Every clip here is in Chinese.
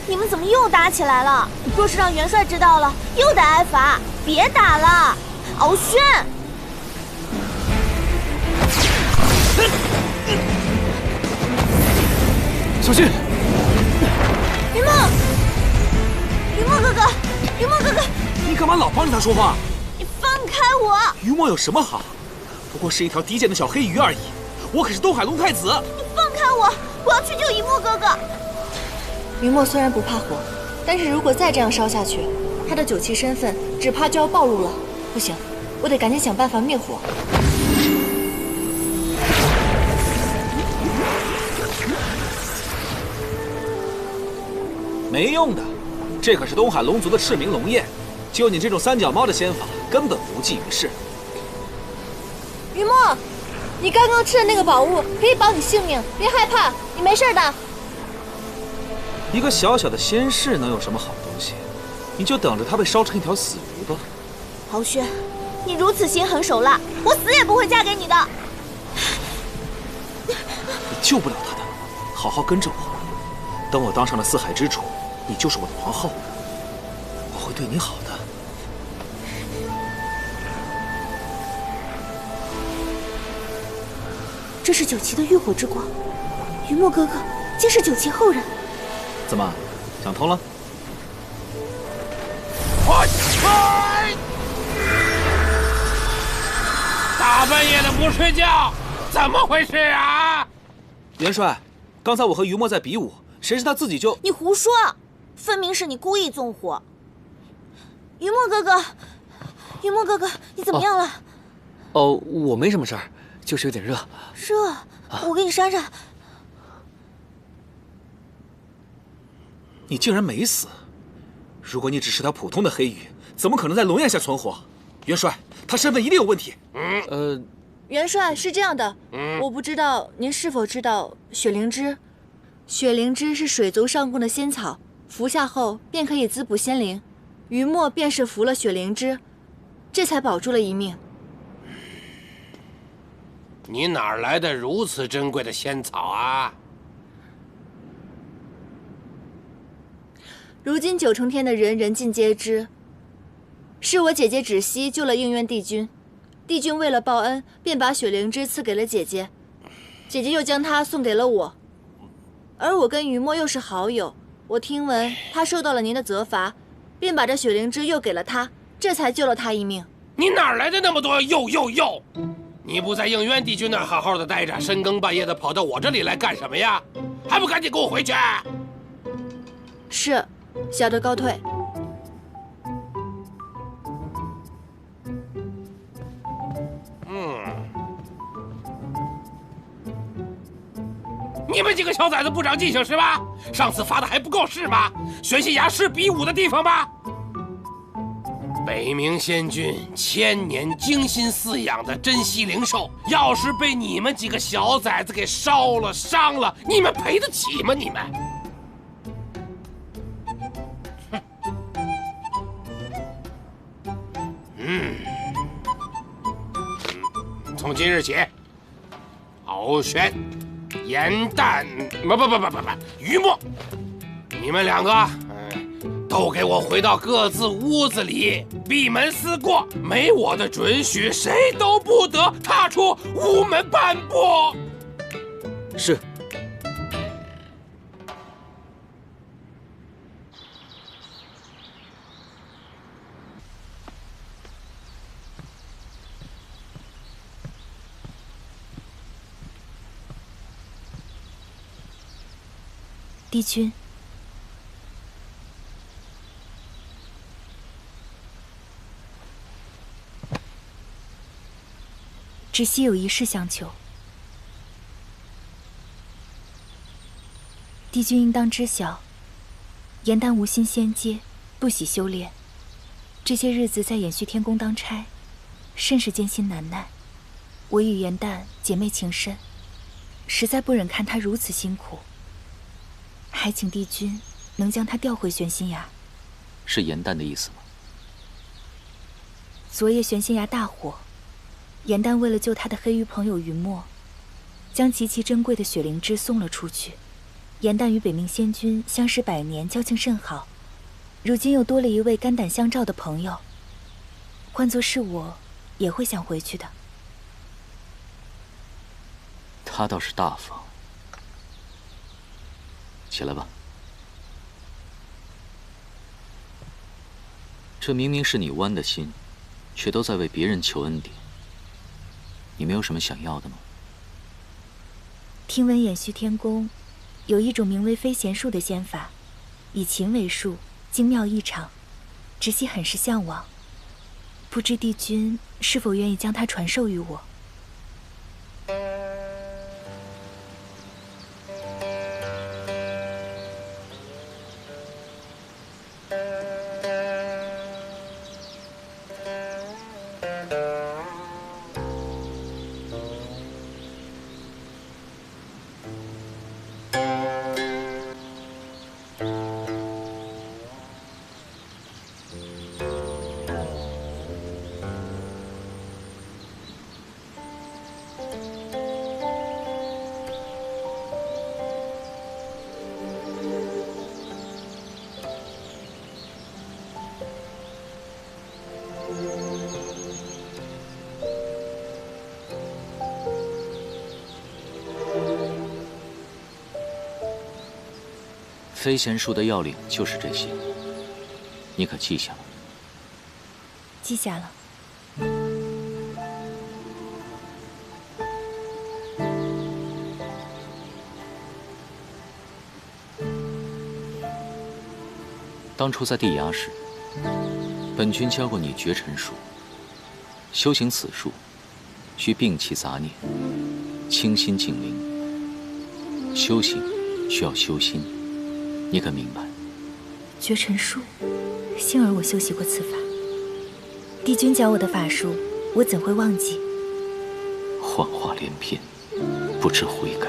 你们怎么又打起来了？若是让元帅知道了，又得挨罚。别打了，敖轩！小心！云墨，云墨哥哥，云墨哥哥，你干嘛老帮着他说话？你放开我！于墨有什么好？不过是一条低贱的小黑鱼而已。我可是东海龙太子。你放开我！我要去救云墨哥哥。云墨虽然不怕火，但是如果再这样烧下去，他的酒旗身份只怕就要暴露了。不行，我得赶紧想办法灭火。没用的，这可是东海龙族的赤名龙焰，就你这种三脚猫的仙法，根本无济于事。云墨，你刚刚吃的那个宝物可以保你性命，别害怕，你没事的。一个小小的仙士能有什么好东西？你就等着它被烧成一条死鱼吧。敖轩，你如此心狠手辣，我死也不会嫁给你的。你救不了他的，好好跟着我。等我当上了四海之主，你就是我的皇后，我会对你好的。这是酒旗的浴火之光，云墨哥哥竟是酒旗后人。怎么，想通了？大半夜的不睡觉，怎么回事啊？元帅，刚才我和于墨在比武，谁知他自己就……你胡说，分明是你故意纵火。云墨哥哥，云墨哥哥，你怎么样了？哦，我没什么事儿，就是有点热。热，我给你扇扇。你竟然没死！如果你只是条普通的黑鱼，怎么可能在龙焰下存活？元帅，他身份一定有问题。元帅是这样的，我不知道您是否知道雪灵芝。雪灵芝是水族上供的仙草，服下后便可以滋补仙灵。于墨便是服了雪灵芝，这才保住了一命。你哪来的如此珍贵的仙草啊？如今九重天的人人尽皆知，是我姐姐芷溪救了应渊帝君，帝君为了报恩，便把雪灵芝赐给了姐姐，姐姐又将它送给了我。而我跟于墨又是好友，我听闻他受到了您的责罚，便把这雪灵芝又给了他，这才救了他一命。你哪来的那么多又？你不在应渊帝君那儿好好的待着，深更半夜的跑到我这里来干什么呀？还不赶紧给我回去！是，小的告退。你们几个小崽子不长记性是吧？上次罚的还不够是吗？玄心崖是比武的地方吗？北冥仙君千年精心饲养的珍稀灵兽，要是被你们几个小崽子给烧了、伤了，你们赔得起吗？你们？从今日起，敖轩、严旦，不，于墨，你们两个，都给我回到各自屋子里，闭门思过。没我的准许，谁都不得踏出屋门半步。是。帝君，芷溪有一事相求。帝君应当知晓，严丹无心仙阶，不喜修炼，这些日子在延续天宫当差，甚是艰辛难耐。我与严旦姐妹情深，实在不忍看她如此辛苦。还请帝君能将他调回玄心崖。是严旦的意思吗？昨夜玄仙崖大火，颜丹为了救他的黑鱼朋友云墨，将极其珍贵的雪灵芝送了出去。颜丹与北冥仙君相识100年，交情甚好，如今又多了一位肝胆相照的朋友，换作是我，也会想回去的。他倒是大方。起来吧。这明明是你弯的心，却都在为别人求恩典。你没有什么想要的吗？听闻偃虚天宫有一种名为飞弦术的仙法，以琴为术，精妙异常，直系很是向往。不知帝君是否愿意将它传授于我？飞弦术的要领就是这些，你可记下了？记下了。当初在地崖时，本君教过你绝尘术。修行此术，需摒弃杂念，清心静灵。修行需要修心。你可明白？绝尘术，幸而我修习过此法。帝君教我的法术，我怎会忘记？谎话连篇，不知悔改。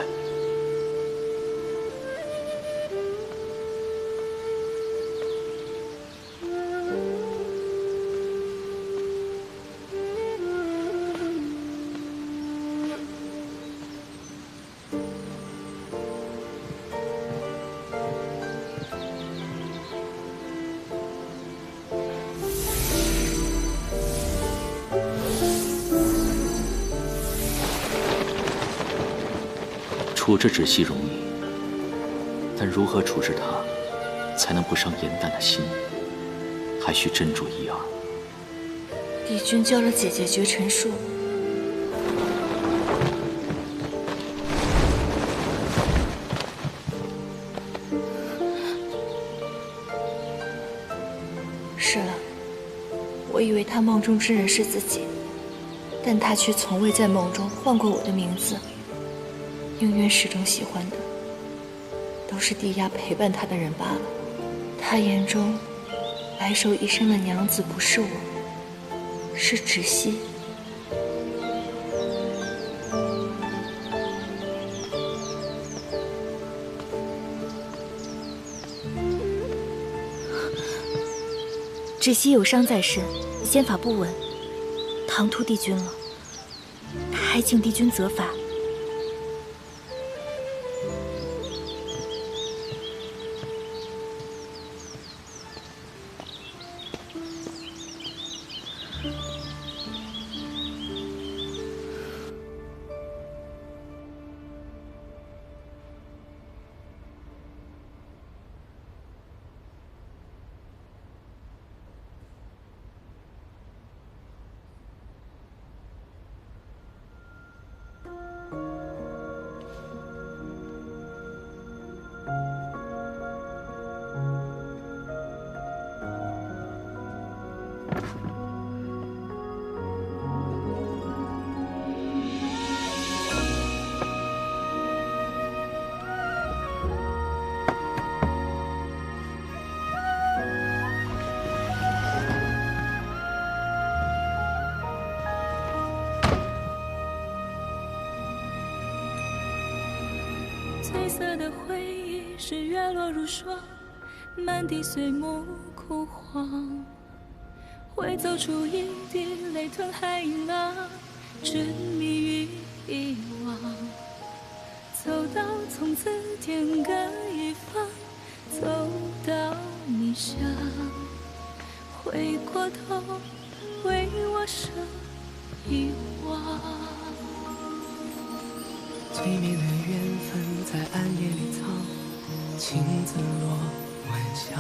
处置芷溪容易，但如何处置他，才能不伤颜淡的心，还需斟酌一二。帝君教了姐姐绝尘术，是了，我以为他梦中之人是自己，但他却从未在梦中唤过我的名字。应渊始终喜欢的，都是地压陪伴他的人罢了。他眼中白首一生的娘子不是我，是芷溪。芷溪有伤在身，仙法不稳，唐突帝君了，还请帝君责罚。褪色的回忆是月落如霜，满地碎木枯黄。会走出一滴泪吞海浪，执迷于遗忘，走到从此天各一方，走到你乡，回过头为我生遗忘。最美的缘分在暗夜里藏，情字落晚香。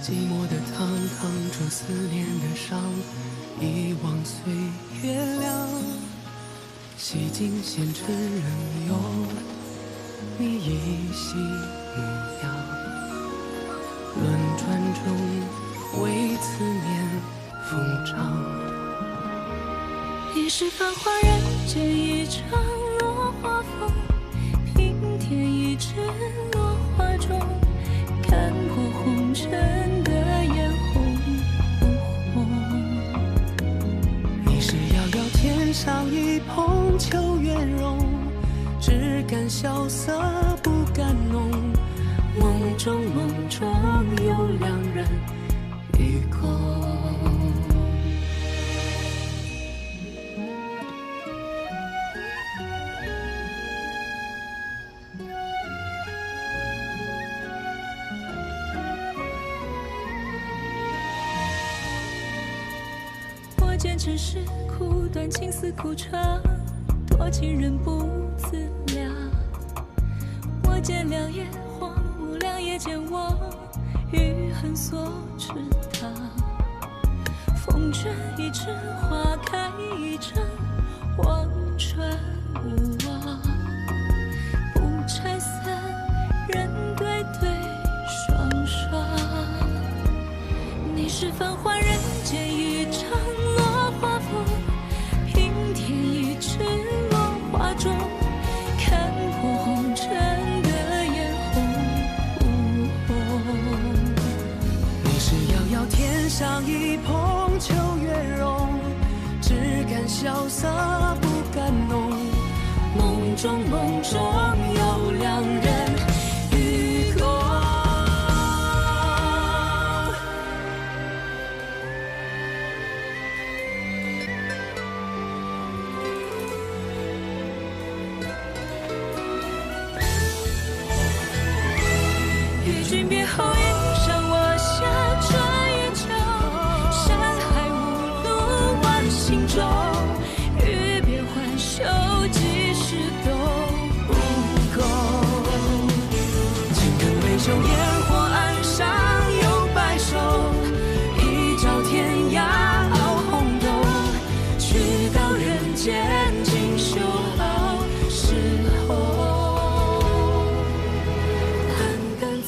寂寞的汤烫出思念的伤，遗忘岁月凉。洗尽纤尘仍有你依稀模样，轮转中为思念疯长。已是繁华人间一场落花风，平添一纸落花中，看破红尘的眼红不红。你是遥遥天上一捧秋月容，只敢萧瑟不敢浓。梦中有两人与共。我见只是苦短，情丝苦长，多情人不自量。我见两眼荒芜，两也见我余恨所池塘。风卷一枝花开一场，望穿无望。不拆散，人对对双双。你是繁华人间一场落花风，平添一纸落花中，看破红尘的眼红不红。你是遥遥天上一捧秋月容，只敢萧瑟不敢浓。梦中有两人与共。与君别后，迎上我下这一程，山海无路万行中，欲别还休，几时都不够。情根未休，烟火岸上有白首，一朝天涯熬红豆，去到人间尽修好时候。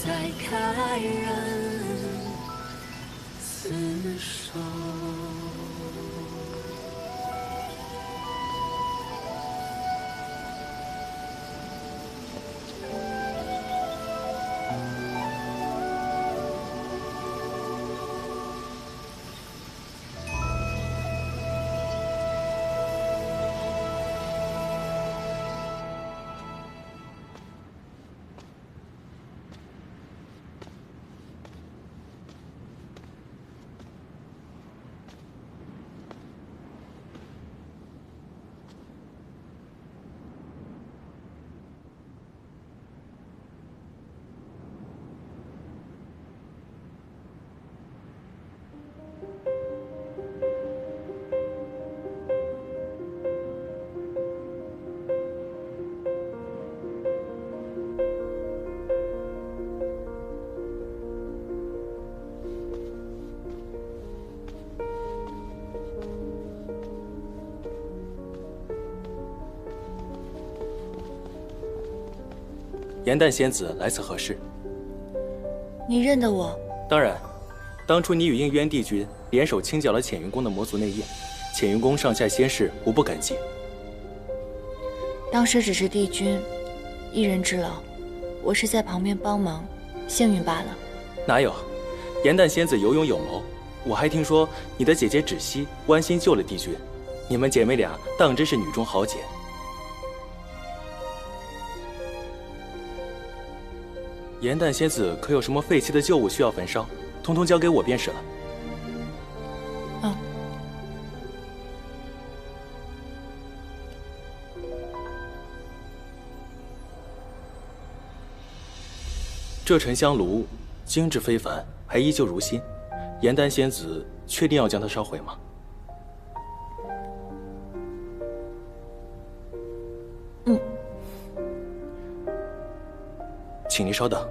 再开人厮守。颜淡仙子来此何事？你认得我？当然，当初你与应渊帝君联手清剿了浅云宫的魔族内应，浅云宫上下仙士无不感激。当时只是帝君一人之劳，我是在旁边帮忙，幸运罢了。哪有？颜淡仙子有勇有谋，我还听说你的姐姐芷溪弯心救了帝君，你们姐妹俩当真是女中豪杰。颜淡仙子可有什么废弃的旧物需要焚烧？通通交给我便是了。这沉香炉精致非凡，还依旧如新。颜丹仙子确定要将它烧毁吗？嗯。请您稍等。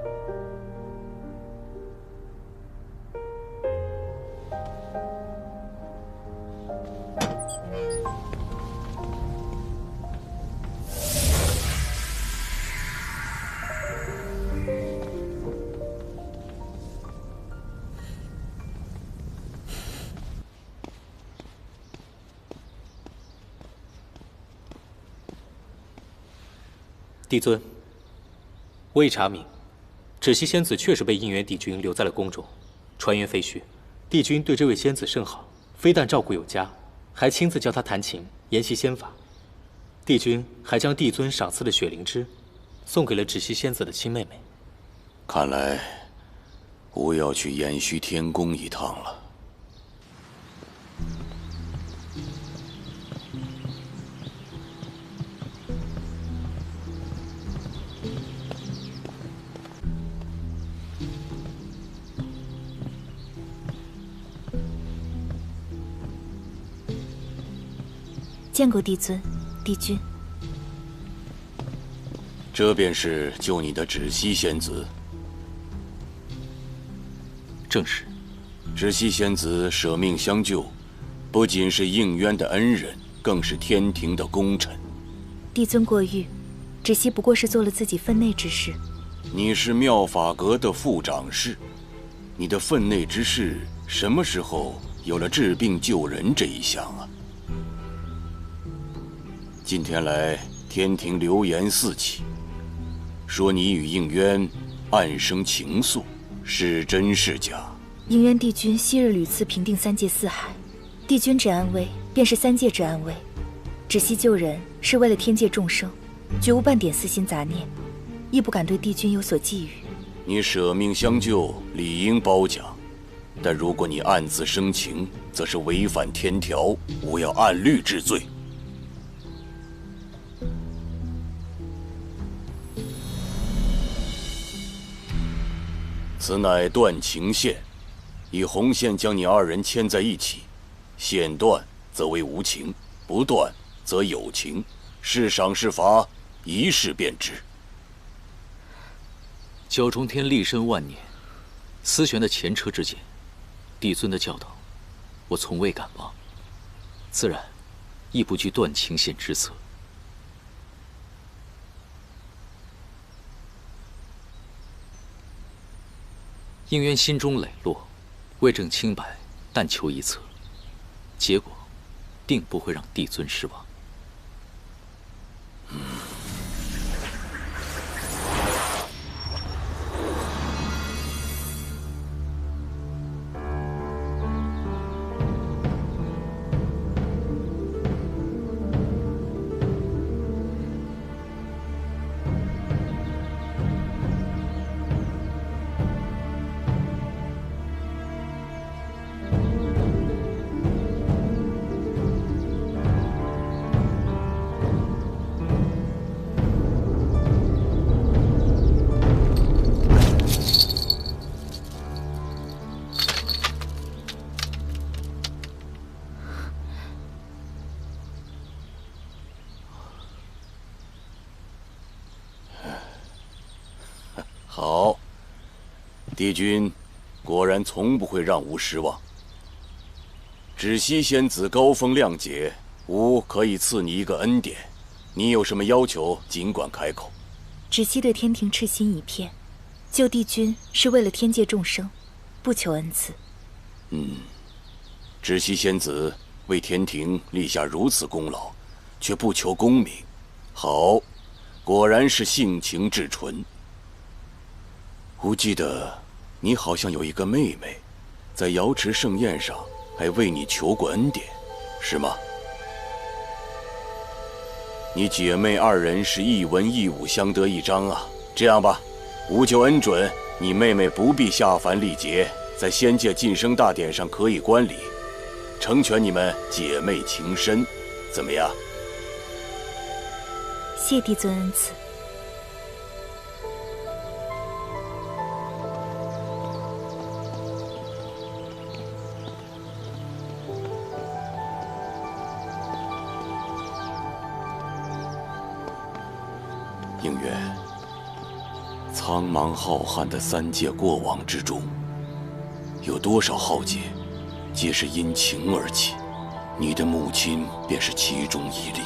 帝尊，我已查明，芷溪仙子确实被应元帝君留在了宫中。传言废墟，帝君对这位仙子甚好，非但照顾有加，还亲自教她弹琴，研习仙法。帝君还将帝尊赏赐的雪灵芝，送给了芷溪仙子的亲妹妹。看来，我要去延虚天宫一趟了。见过帝尊、帝君。这便是救你的芷溪仙子。正是。芷溪仙子舍命相救，不仅是应渊的恩人，更是天庭的功臣。帝尊过誉，芷溪不过是做了自己分内之事。你是妙法阁的副掌事，你的分内之事什么时候有了治病救人这一项啊？近天来，天庭流言四起，说你与应渊暗生情愫，是真是假？应渊帝君昔日屡次平定三界四海，帝君之安危，便是三界之安危。芷溪救人是为了天界众生，绝无半点私心杂念，亦不敢对帝君有所觊觎。你舍命相救，理应褒奖。但如果你暗自生情，则是违反天条，我要按律治罪。此乃断情线，以红线将你二人牵在一起，线断则为无情，不断则有情，是赏是罚，一试便知。九重天立身万年，思玄的前车之鉴，帝尊的教导，我从未敢忘，自然亦不惧断情线之策。应渊心中磊落，为证清白，但求一策，结果定不会让帝尊失望。好，帝君果然从不会让吾失望。芷溪仙子高风亮节，吾可以赐你一个恩典。你有什么要求，尽管开口。芷溪对天庭赤心一片，救帝君是为了天界众生，不求恩赐。芷溪仙子为天庭立下如此功劳，却不求功名，好，果然是性情至纯。吾记得你好像有一个妹妹，在瑶池盛宴上还为你求过恩典，是吗？你姐妹二人是一文一武相得益彰啊。这样吧，吾就恩准你妹妹不必下凡历劫，在仙界晋升大典上可以观礼，成全你们姐妹情深，怎么样？谢帝尊恩赐。应元，苍茫浩瀚的3界过往之中，有多少浩劫，皆是因情而起。你的母亲便是其中一例。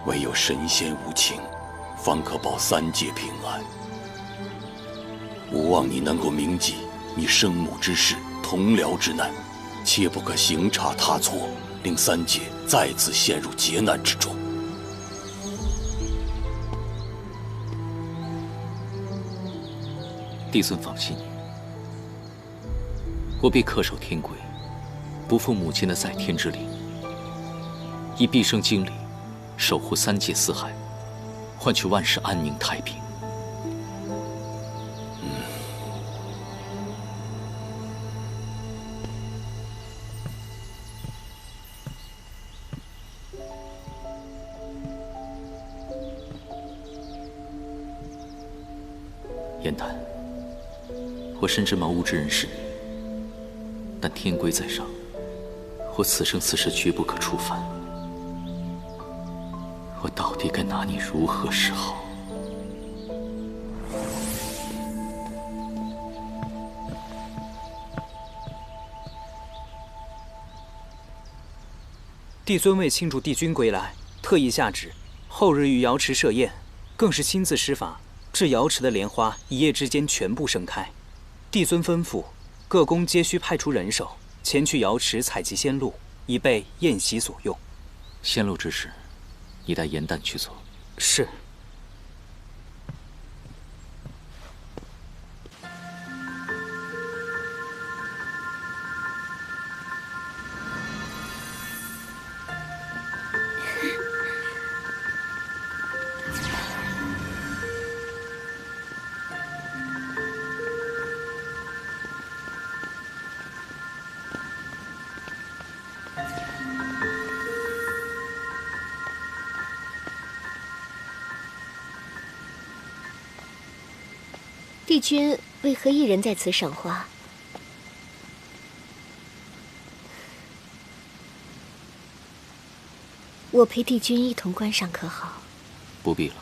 唯有神仙无情，方可保3界平安。吾望你能够铭记你生母之事、同僚之难，切不可行差踏错，令3界再次陷入劫难之中。帝孙放心，我必恪守天规，不负母亲的在天之灵，以毕生精力守护3界4海，换取万世安宁太平。燕丹，我深知茅屋之人是你，但天规在上，我此生此世绝不可触犯。我到底该拿你如何是好？帝尊为庆祝帝君归来，特意下旨，后日于瑶池设宴，更是亲自施法，致瑶池的莲花一夜之间全部盛开。帝尊吩咐，各宫皆需派出人手前去瑶池采集仙露，以备宴席所用。仙露之事，你带严旦去做。是。帝君为何一人在此赏花？我陪帝君一同观赏可好？不必了。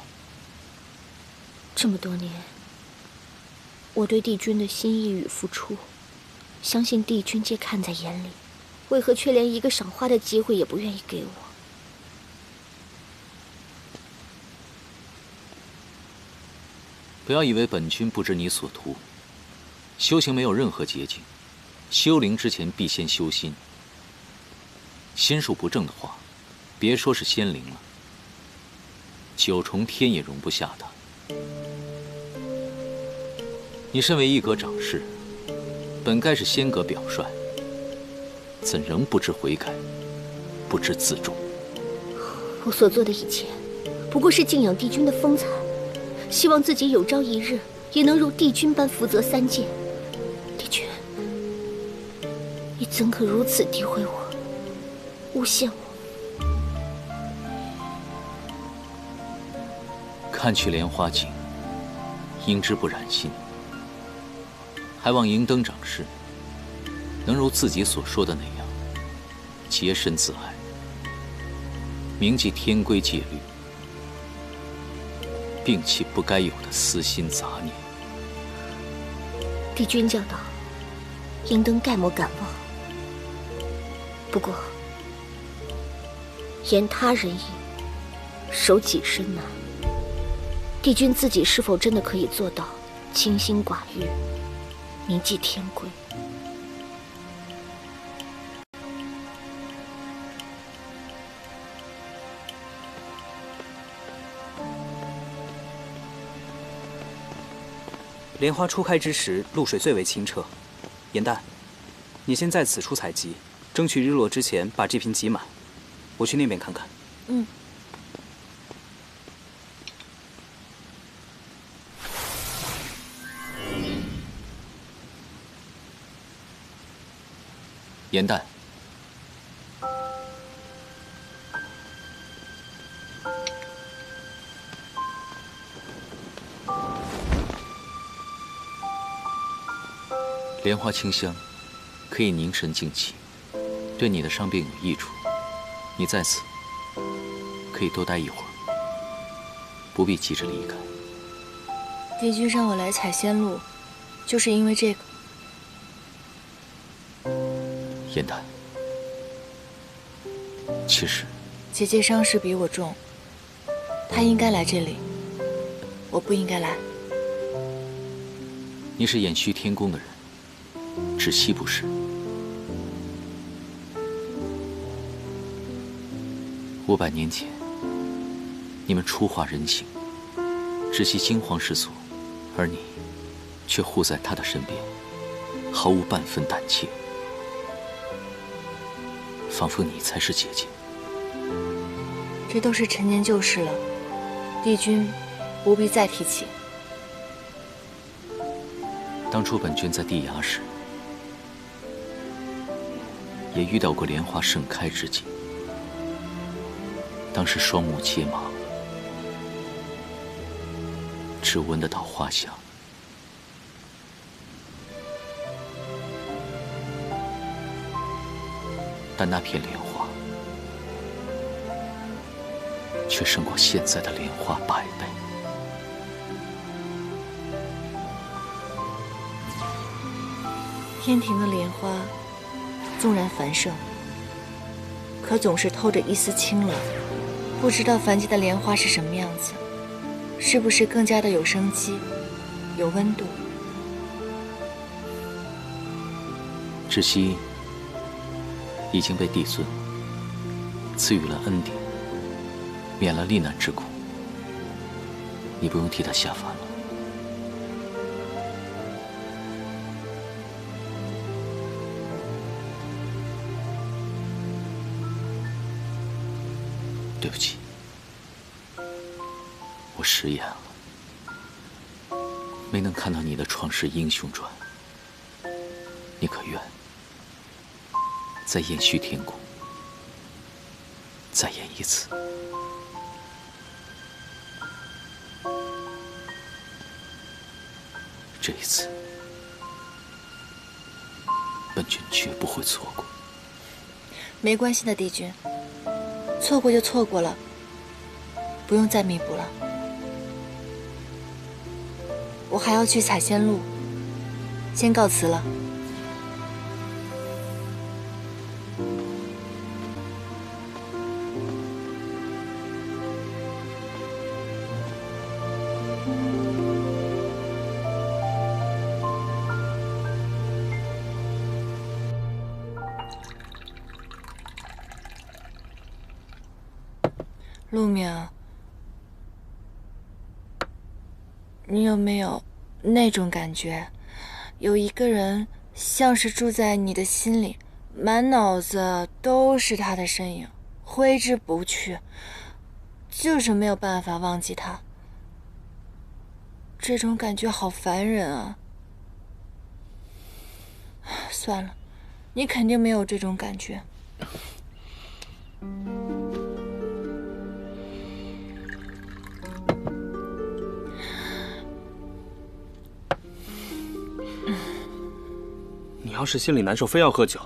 这么多年，我对帝君的心意与付出，相信帝君皆看在眼里，为何却连一个赏花的机会也不愿意给我？不要以为本君不知你所图。修行没有任何捷径，修灵之前必先修心。心术不正的话，别说是仙灵了，9重天也容不下他。你身为一阁长侍，本该是仙阁表率，怎仍不知悔改，不知自重？我所做的一切，不过是敬仰帝君的风采。希望自己有朝一日也能如帝君般负责3界。帝君，你怎可如此诋毁我，诬陷我？看去莲花井，应之不染心，还望银灯长侍能如自己所说的那样，洁身自爱，铭记天规戒律，摒弃不该有的私心杂念。帝君教导，应当概莫敢忘。不过，言他人意，守己身难。帝君自己是否真的可以做到清心寡欲，铭记天规？莲花初开之时，露水最为清澈。严旦，你先在此处采集，争取日落之前把这瓶集满。我去那边看看。嗯。严旦，莲花清香，可以凝神静气，对你的伤病有益处。你在此可以多待一会儿。不必急着离开。帝君让我来采仙路，就是因为这个。燕丹，其实姐姐伤势比我重，她应该来这里，我不应该来。你是偃虚天宫的人，芷溪不是。500年前，你们初化人形，芷溪惊慌失措，而你却护在他的身边，毫无半分胆怯，仿佛你才是姐姐。这都是陈年旧事了，帝君不必再提起。当初本君在地衙时，也遇到过莲花盛开之际。当时双目皆盲，只闻得到花香。但那片莲花，却胜过现在的莲花100倍。天庭的莲花，纵然繁盛，可总是透着一丝清冷。不知道凡间的莲花是什么样子，是不是更加的有生机，有温度？芷溪已经被帝尊赐予了恩典，免了历难之苦，你不用替他下凡了。对不起，我食言了，没能看到你的《创世英雄传》。你可愿在偃虚天宫再演一次？这一次，本君绝不会错过。没关系的，帝君。错过就错过了，不用再弥补了。我还要去采仙路，先告辞了。陆明，你有没有那种感觉，有一个人像是住在你的心里，满脑子都是他的身影，挥之不去，就是没有办法忘记他。这种感觉好烦人啊！算了，你肯定没有这种感觉。你要是心里难受，非要喝酒，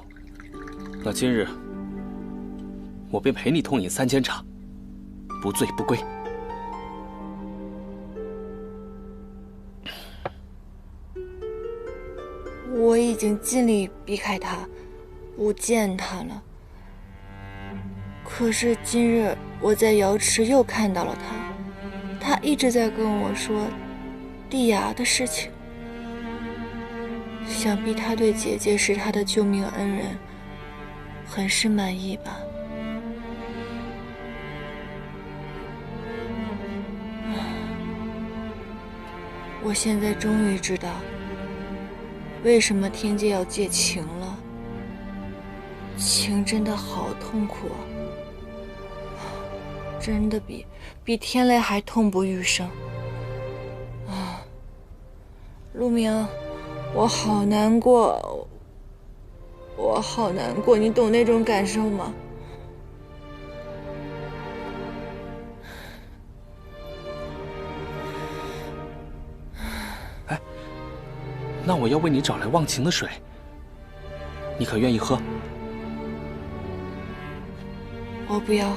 那今日我便陪你痛饮3千茶，不醉不归。我已经尽力避开他，不见他了。可是今日我在瑶池又看到了他，他一直在跟我说地衙的事情。想必他对姐姐是他的救命恩人，很是满意吧。我现在终于知道，为什么天界要戒情了。情真的好痛苦啊，真的比天雷还痛不欲生啊！陆明。我好难过，我好难过，你懂那种感受吗？哎，那我要为你找来忘情的水，你可愿意喝？我不要。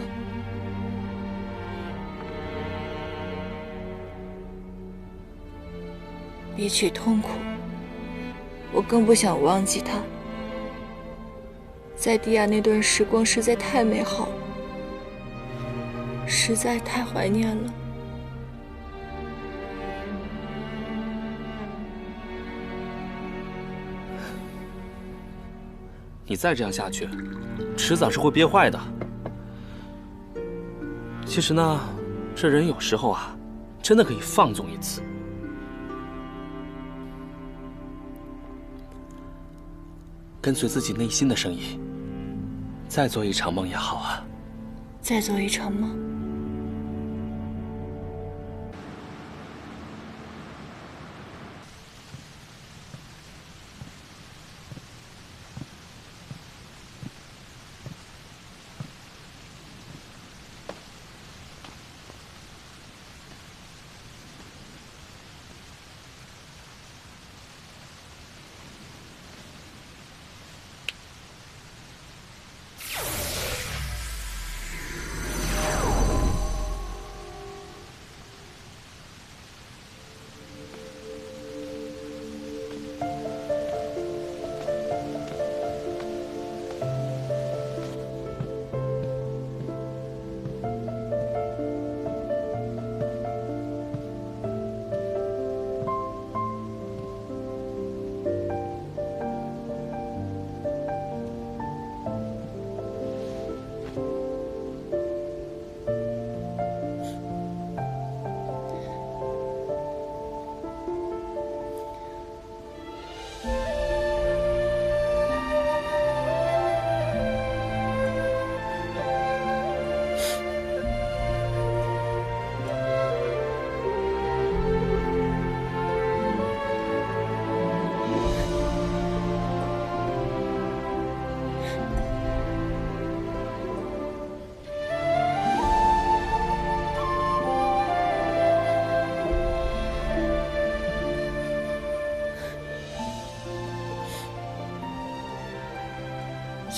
比起痛苦，我更不想忘记他。在迪亚那段时光实在太美好了，实在太怀念了。你再这样下去，迟早是会憋坏的。其实呢，这人有时候啊，真的可以放纵一次。跟随自己内心的声音，再做一场梦也好啊。再做一场梦。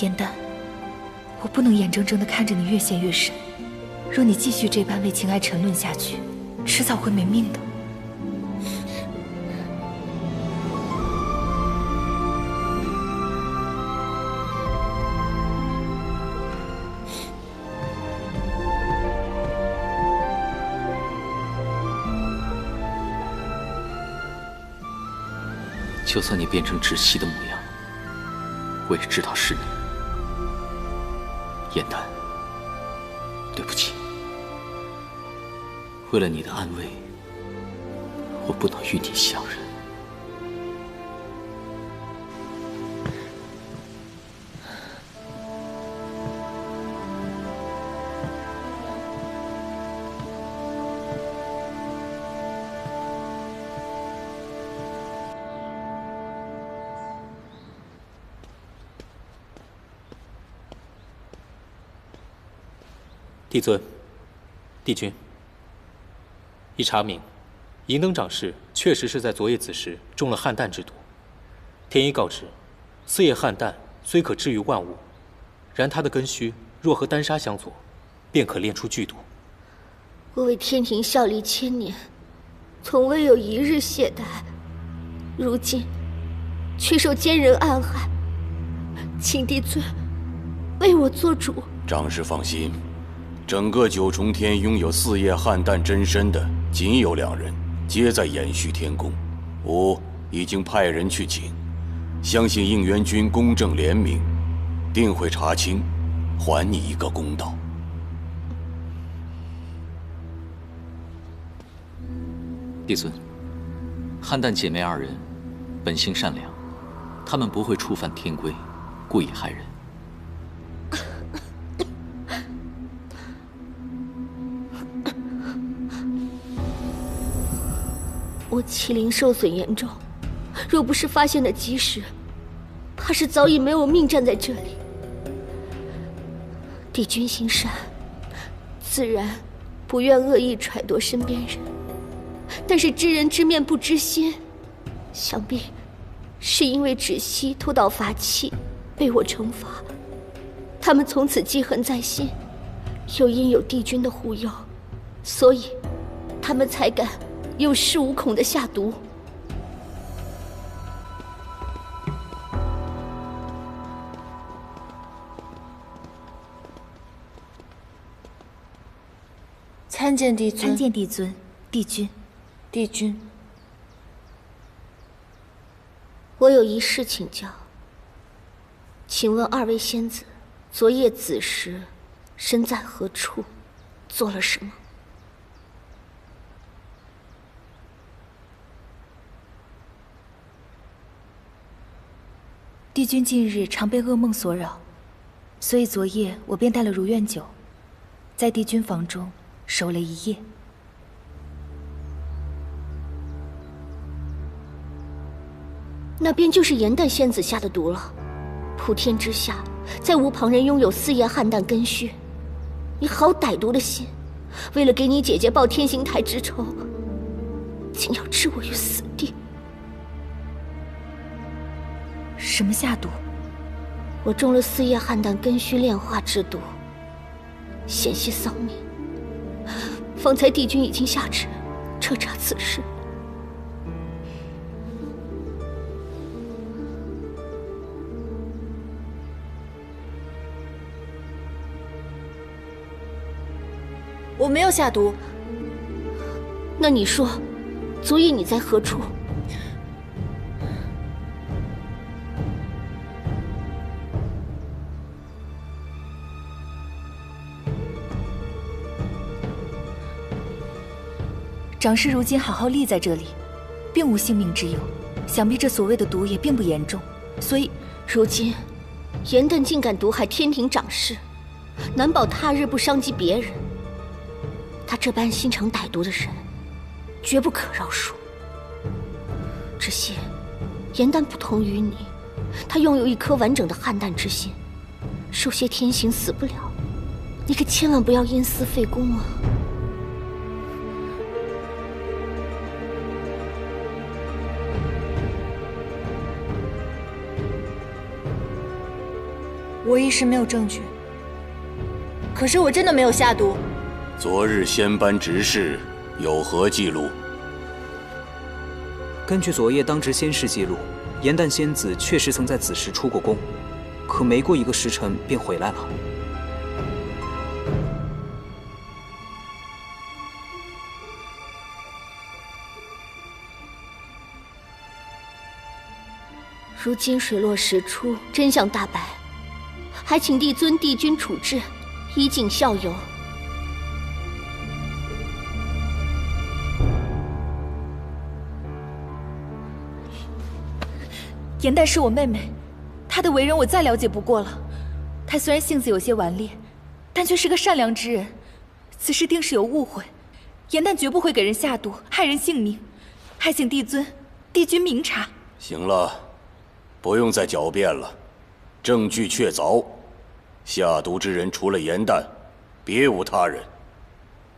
颜淡，我不能眼睁睁地看着你越陷越深。若你继续这般为情爱沉沦下去，迟早会没命的。就算你变成窒息的模样，我也知道是你。颜淡，对不起，为了你的安危，我不能与你相认。帝尊，帝君，依查明，银灯长氏确实是在昨夜子时中了汉弹之毒。天医告知，四叶汉弹虽可治愈万物，然它的根须若和丹砂相佐，便可炼出剧毒。我为天庭效力千年，从未有一日懈怠，如今却受奸人暗害，请帝尊为我做主。长氏放心。整个九重天拥有四叶汉弹真身的，仅有2人，皆在延续天宫。我已经派人去请，相信应元君公正廉明，定会查清，还你一个公道。帝尊，汉弹姐妹2人本性善良，她们不会触犯天规，故意害人。我麒麟受损严重，若不是发现的及时，怕是早已没有命站在这里。帝君心善，自然不愿恶意揣度身边人，但是知人知面不知心，想必是因为芷溪偷盗法器被我惩罚，他们从此记恨在心，又因有帝君的护佑，所以他们才敢有恃无恐的下毒。参见帝尊。参见帝尊，帝君。帝君，我有一事请教，请问二位仙子，昨夜子时身在何处，做了什么？帝君近日常被噩梦所扰，所以昨夜我便带了如愿酒，在帝君房中守了一夜。那便就是颜淡仙子下的毒了。普天之下，再无旁人拥有四叶汉淡根须。你好歹毒的心，为了给你姐姐报天刑台之仇，竟要置我于死地。什么下毒？我中了四叶汉淡根须炼化之毒，险些丧命。方才帝君已经下旨彻查此事。我没有下毒。那你说，昨夜你在何处？长师如今好好立在这里，并无性命之忧，想必这所谓的毒也并不严重，所以如今颜淡竟敢毒害天庭长师，难保他日不伤及别人。他这般心肠歹毒的人，绝不可饶恕。只惜颜淡不同于你，他拥有一颗完整的汉淡之心，受些天刑死不了。你可千万不要因私废公啊！我一时没有证据，可是我真的没有下毒。昨日仙班执事有何记录？根据昨夜当值仙士记录，颜淡仙子确实曾在子时出过宫，可没过一个时辰便回来了。如今水落石出，真相大白，还请帝尊帝君处置，以儆效尤。颜淡是我妹妹，她的为人我再了解不过了。她虽然性子有些顽劣，但却是个善良之人。此事定是有误会，颜淡绝不会给人下毒，害人性命。还请帝尊、帝君明察。行了，不用再狡辩了，证据确凿，下毒之人除了颜淡，别无他人。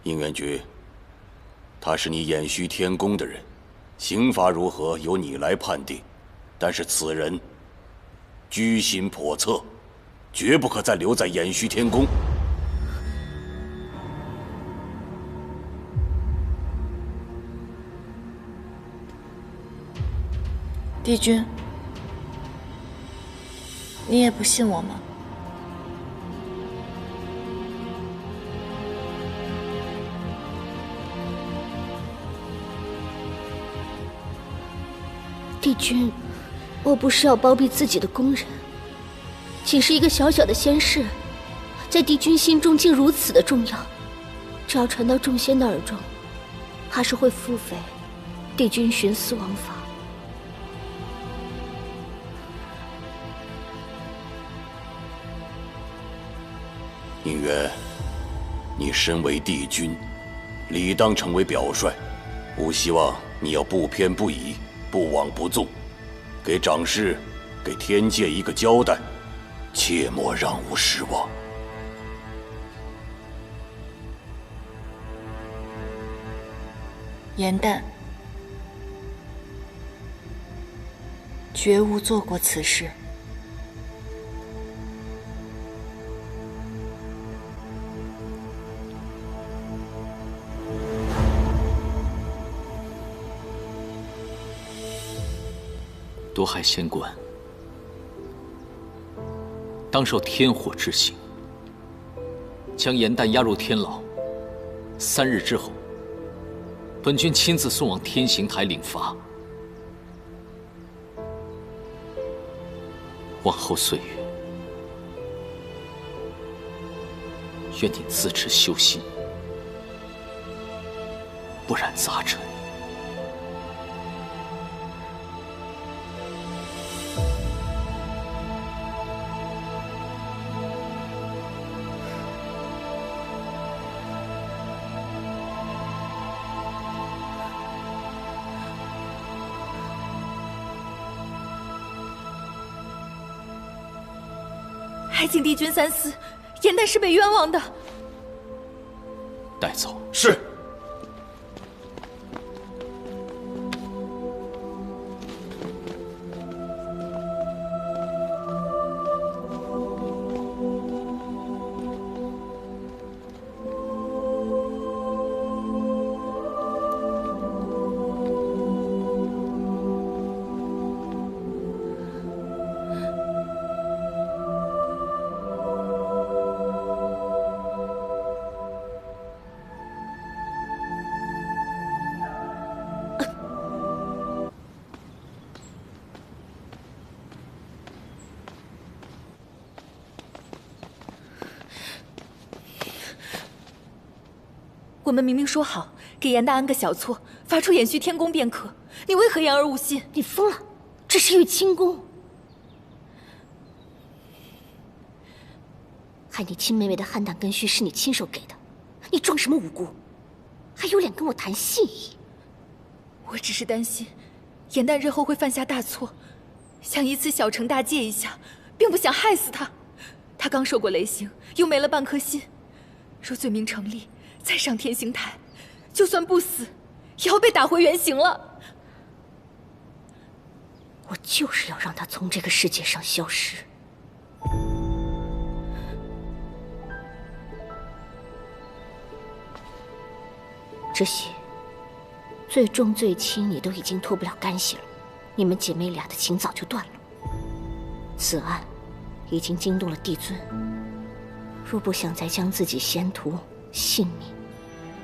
应元觉，他是你偃虚天宫的人，刑罚如何由你来判定。但是此人居心叵测，绝不可再留在偃虚天宫。帝君，你也不信我吗？帝君，我不是要包庇自己的宫人，仅是一个小小的仙士，在帝君心中竟如此的重要，只要传到众仙的耳中，怕是会腹诽帝君徇私枉法。宁远，你身为帝君，理当成为表率，吾希望你要不偏不倚，不枉不纵，给长师、给天界一个交代，切莫让吾失望。颜淡，绝无做过此事。毒害仙官，当受天火之刑。将颜淡押入天牢， 3日之后，本君亲自送往天刑台领罚。往后岁月，愿你自持修心，不染杂尘。还请帝君三思，颜旦是被冤枉的。带走。是。我们明明说好给颜旦安个小错，发出延续天宫便可，你为何言而无信？你疯了！这是玉清宫，害你亲妹妹的汉胆根须是你亲手给的，你装什么无辜？还有脸跟我谈信义？我只是担心颜旦日后会犯下大错，想以此小惩大戒一下，并不想害死他。他刚受过雷刑，又没了半颗心，若罪名成立，再上天刑台，就算不死，也要被打回原形了。我就是要让他从这个世界上消失。这些最重最轻，你都已经脱不了干系了。你们姐妹俩的情早就断了。此案已经惊动了帝尊，若不想再将自己前途、性命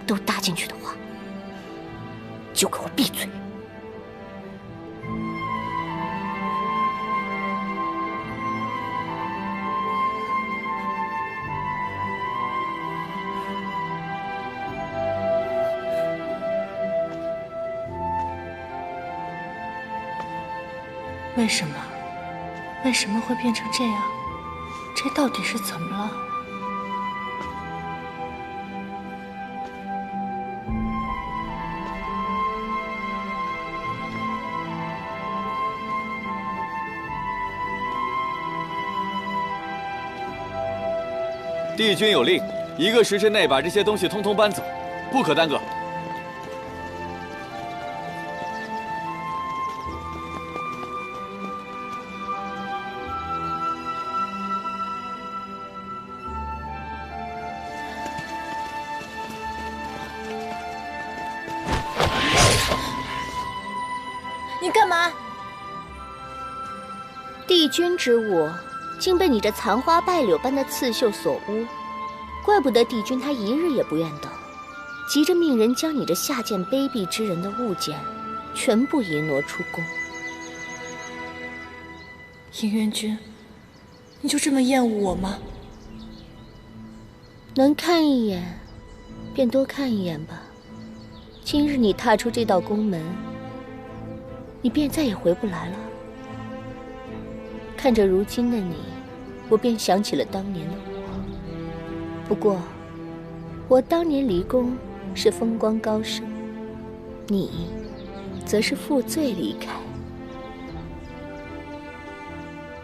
都搭进去的话，就给我闭嘴！为什么？为什么会变成这样？这到底是怎么了？帝君有令，1个时辰内把这些东西通通搬走，不可耽搁。你干嘛？帝君之物竟被你这残花败柳般的刺绣所污，怪不得帝君他一日也不愿等，急着命人将你这下贱卑鄙之人的物件全部移挪出宫。尹元君，你就这么厌恶我吗？能看一眼，便多看一眼吧。今日你踏出这道宫门，你便再也回不来了。看着如今的你，我便想起了当年的我。不过，我当年离宫是风光高盛，你则是负罪离开。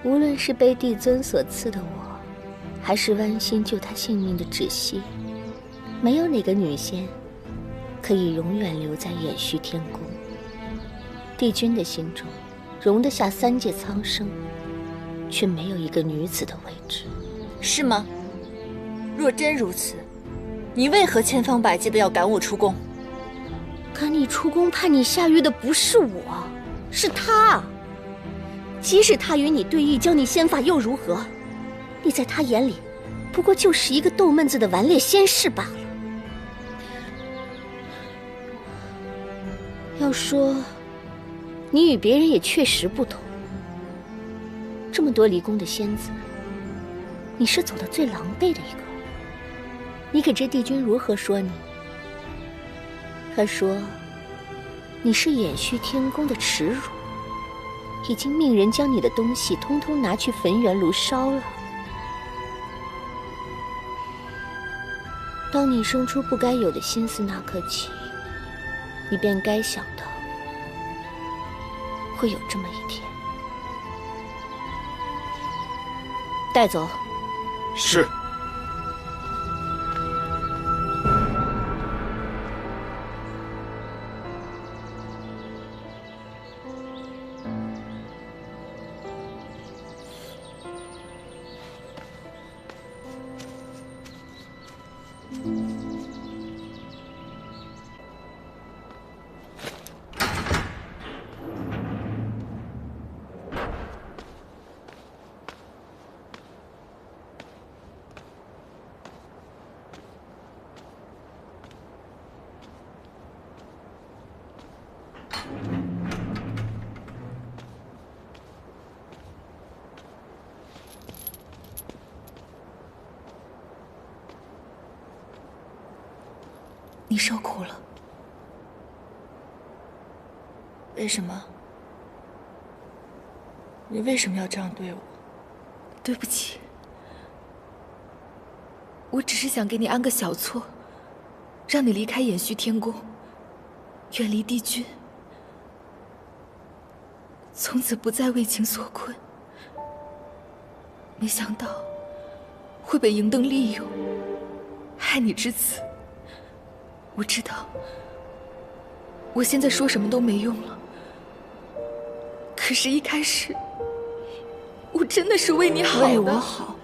无论是被帝尊所赐的我，还是剜心救他性命的芷溪，没有哪个女仙可以永远留在延续天宫。帝君的心中容得下3界苍生，却没有一个女子的位置，是吗？若真如此，你为何千方百计的要赶我出宫？赶你出宫判你下狱的不是我，是他。即使他与你对弈，教你仙法又如何？你在他眼里，不过就是一个逗闷子的顽劣仙士罢了。说，你与别人也确实不同。这么多离宫的仙子，你是走得最狼狈的一个。你可知帝君如何说你？他说，你是延续天宫的耻辱，已经命人将你的东西通通拿去焚元炉烧了。当你生出不该有的心思那刻起，你便该想到会有这么一天。带走。是。你受苦了。为什么？你为什么要这样对我？对不起，我只是想给你安个小错，让你离开延续天宫，远离帝君，从此不再为情所困。没想到会被银灯利用，害你至此。我知道，我现在说什么都没用了。可是，一开始，我真的是为你好的。为我好？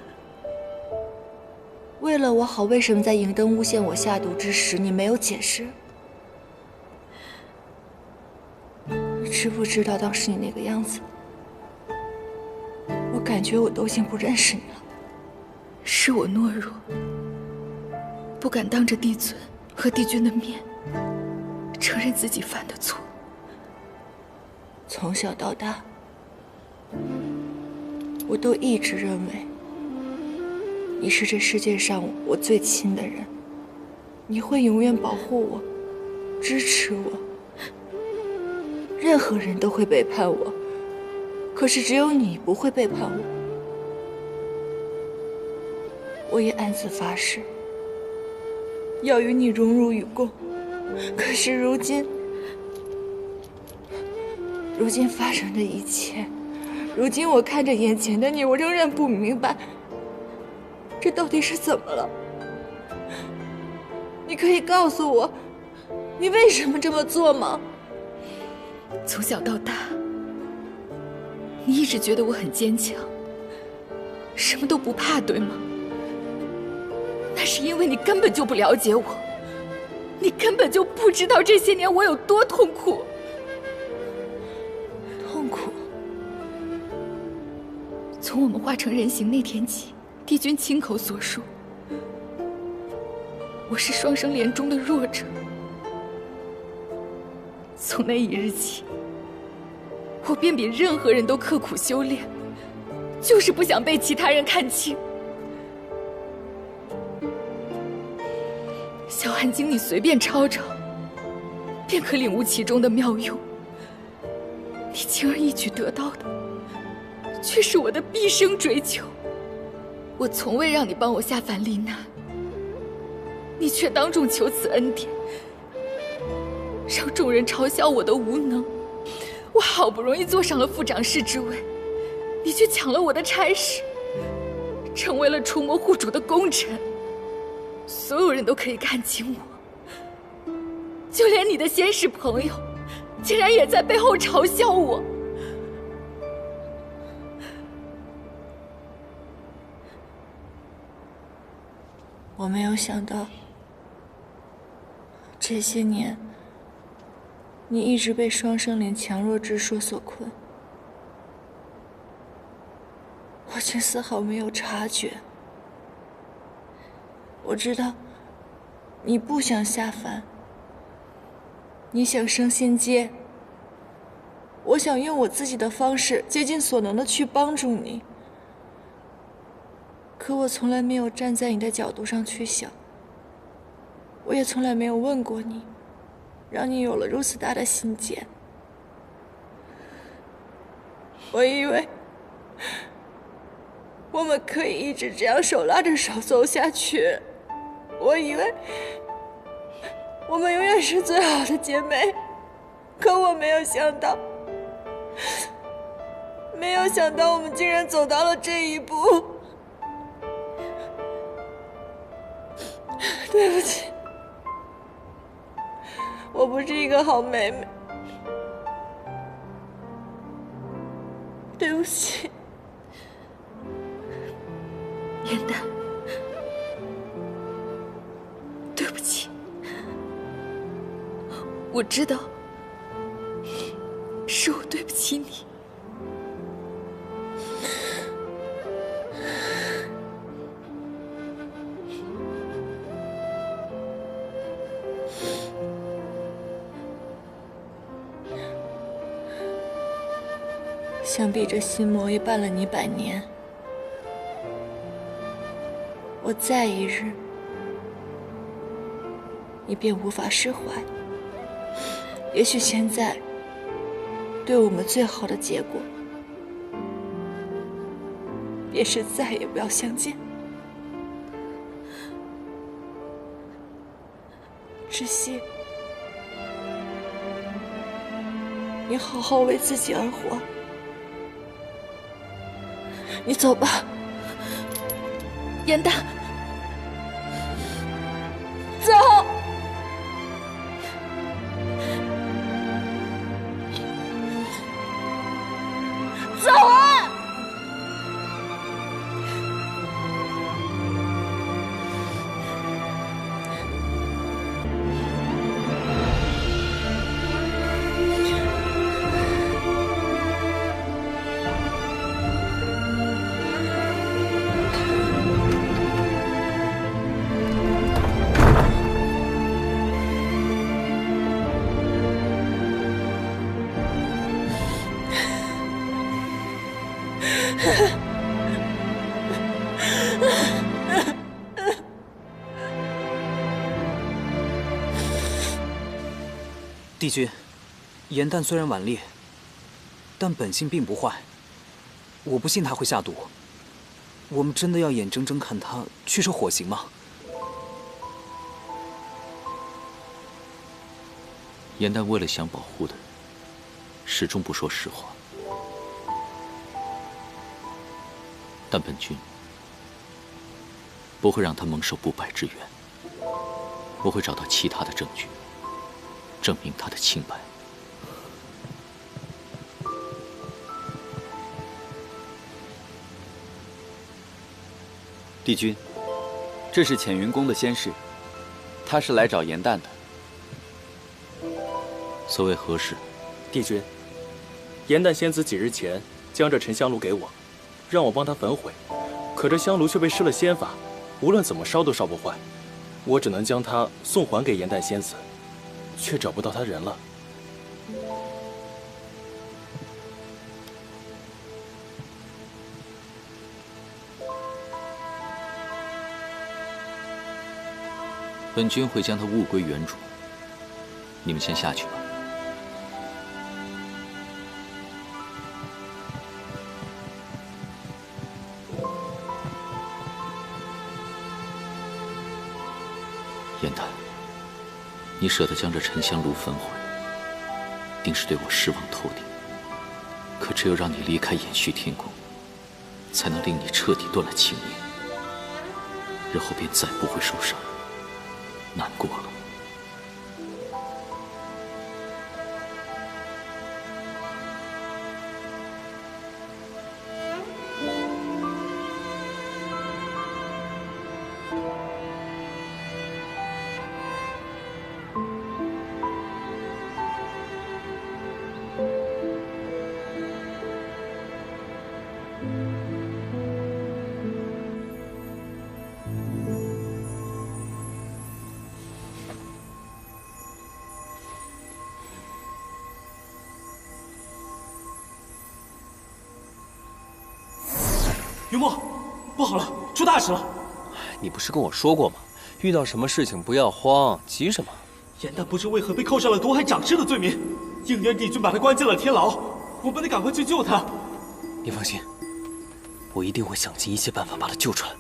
为了我好，为什么在银灯诬陷我下毒之时，你没有解释？你知不知道当时你那个样子？我感觉我都已经不认识你了。是我懦弱，不敢当着帝尊和帝君的面承认自己犯的错。从小到大，我都一直认为你是这世界上我最亲的人，你会永远保护我，支持我。任何人都会背叛我，可是只有你不会背叛我。我也暗自发誓，要与你荣辱与共。可是如今发生的一切，如今我看着眼前的你，我仍然不明白，这到底是怎么了？你可以告诉我，你为什么这么做吗？从小到大，你一直觉得我很坚强，什么都不怕，对吗？那是因为你根本就不了解我，你根本就不知道这些年我有多痛苦。痛苦？从我们化成人形那天起，帝君亲口所述，我是双生莲中的弱者。从那一日起，我便比任何人都刻苦修炼，就是不想被其他人看轻。《小寒经》你随便抄抄，便可领悟其中的妙用。你轻而易举得到的，却是我的毕生追求。我从未让你帮我下凡历难，你却当众求此恩典，让众人嘲笑我的无能。我好不容易坐上了副长侍之位，你却抢了我的差事，成为了出没护主的功臣。所有人都可以看清我，就连你的仙使朋友，竟然也在背后嘲笑我。我没有想到，这些年，你一直被双生莲强弱之说所困，我却丝毫没有察觉。我知道，你不想下凡，你想升仙阶，我想用我自己的方式，竭尽所能的去帮助你。可我从来没有站在你的角度上去想，我也从来没有问过你，让你有了如此大的心结。我以为我们可以一直这样手拉着手走下去，我以为我们永远是最好的姐妹，可我没有想到，我们竟然走到了这一步。对不起，我不是一个好妹妹，对不起。元旦，对不起，我知道是我对不起你。想必这心魔也伴了你100年，我再一日，你便无法释怀。也许现在，对我们最好的结果，便是再也不要相见。芷溪，你好好为自己而活。你走吧，严大，走。走啊！帝君，严旦虽然顽劣，但本性并不坏。我不信他会下毒。我们真的要眼睁睁看他去受火刑吗？严旦为了想保护的人，始终不说实话。但本君不会让他蒙受不白之冤。我会找到其他的证据，证明他的清白。帝君，这是浅云宫的仙士，他是来找严旦的。所谓何事？帝君，严旦仙子几日前将这沉香炉给我，让我帮他焚毁，可这香炉却被施了仙法，无论怎么烧都烧不坏。我只能将它送还给严旦仙子，却找不到他人了。本君会将他物归原主。你们先下去吧。严旦，你舍得将这沉香炉焚毁，定是对我失望透顶。可只有让你离开延续天宫，才能令你彻底断了情念，日后便再不会受伤。难过了。云墨，不好了，出大事了！你不是跟我说过吗？遇到什么事情不要慌，急什么？颜淡不知为何被扣上了毒害长师的罪名，应元帝君把他关进了天牢，我们得赶快去救他。你放心，我一定会想尽一切办法把他救出来。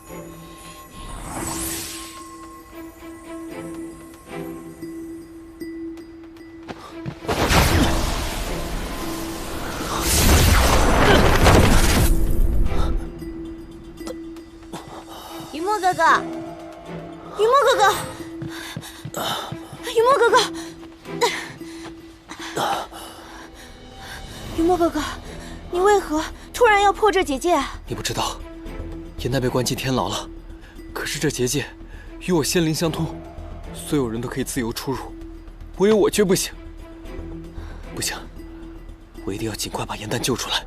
云墨哥哥，云墨哥哥，云墨哥哥，云墨哥哥，你为何突然要破这结界啊？你不知道，颜淡被关进天牢了，可是这结界与我仙灵相通，所有人都可以自由出入，唯有我却不行。不行，我一定要尽快把颜淡救出来。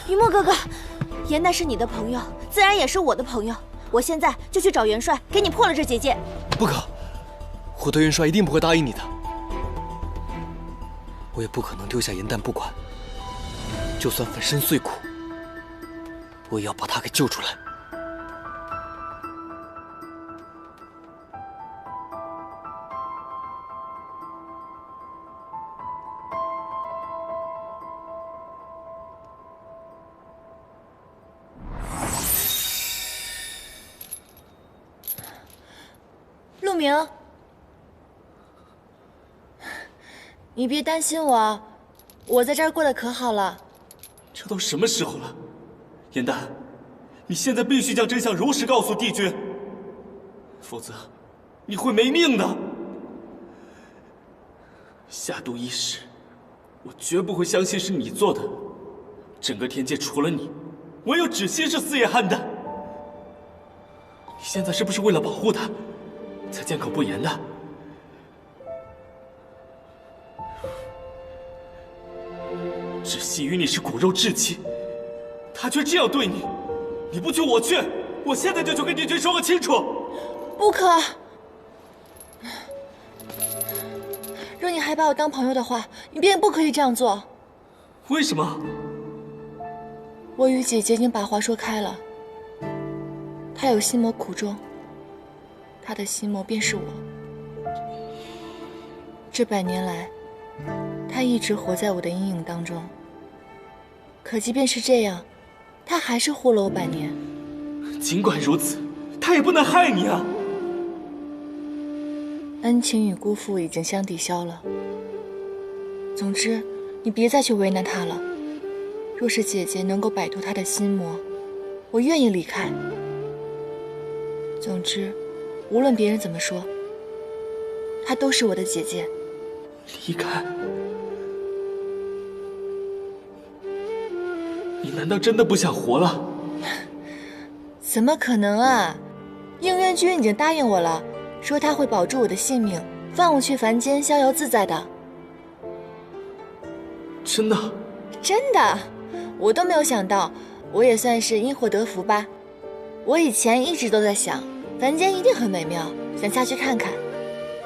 云墨哥哥，颜淡是你的朋友，自然也是我的朋友。我现在就去找元帅，给你破了这结界。不可，我的元帅一定不会答应你的。我也不可能丢下颜淡不管，就算粉身碎骨，我也要把他给救出来。陆明，你别担心我，我在这儿过得可好了。这都什么时候了？颜淡，你现在必须将真相如实告诉帝君，否则你会没命的。下毒一事，我绝不会相信是你做的。整个天界除了你，唯有芷溪是四叶邯郸。你现在是不是为了保护他，才缄口不言的？芷溪与你是骨肉至亲，他却这样对你，你不去我去，我现在就去跟帝君说个清楚。不可！若你还把我当朋友的话，你便不可以这样做。为什么？我与姐姐已经把话说开了，她有心魔苦衷，她的心魔便是我。这100年来，她一直活在我的阴影当中。可即便是这样，她还是护了我100年。尽管如此，她也不能害你啊！恩情与辜负已经相抵消了。总之，你别再去为难她了。若是姐姐能够摆脱她的心魔，我愿意离开。总之，无论别人怎么说，她都是我的姐姐。离开？你难道真的不想活了？怎么可能啊！应元君已经答应我了，说他会保住我的性命，放我去凡间逍遥自在的。真的？真的，我都没有想到，我也算是因祸得福吧。我以前一直都在想，凡间一定很美妙，想下去看看，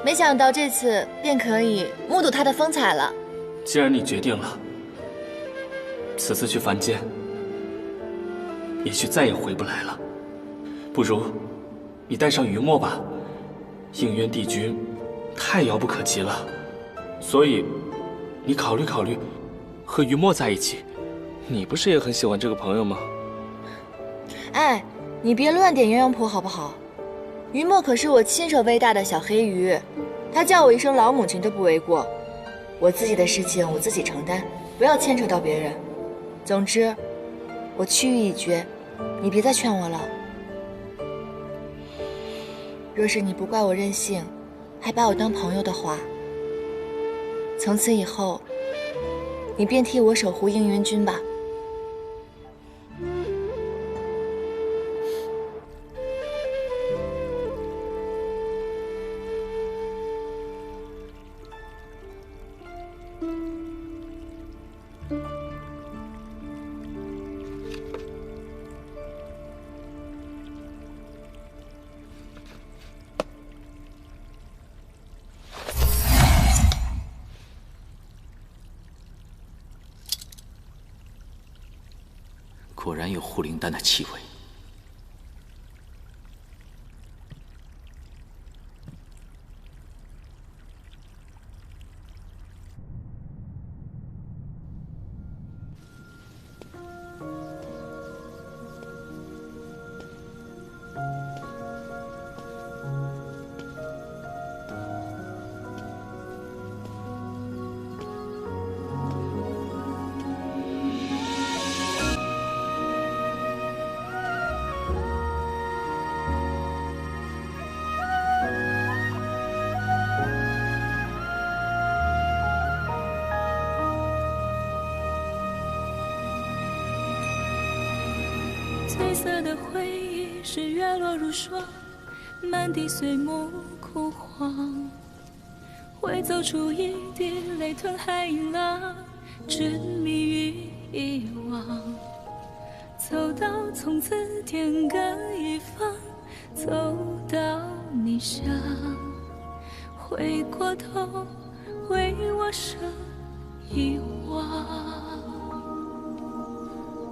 没想到这次便可以目睹它的风采了。既然你决定了，此次去凡间，也许再也回不来了。不如你带上云墨吧，应元帝君太遥不可及了，所以你考虑考虑，和云墨在一起。你不是也很喜欢这个朋友吗？哎，你别乱点鸳鸯谱好不好？云墨可是我亲手喂大的小黑鱼，他叫我一声老母亲都不为过。我自己的事情我自己承担，不要牵扯到别人。总之，我去意已决，你别再劝我了。若是你不怪我任性，还把我当朋友的话，从此以后，你便替我守护应元君吧。果然有护灵丹的气味。褪色的回忆是月落如霜，满地碎木枯黄，会走出一滴泪吞海银浪，执迷于遗忘。走到从此天各一方，走到你乡，回过头为我生遗忘。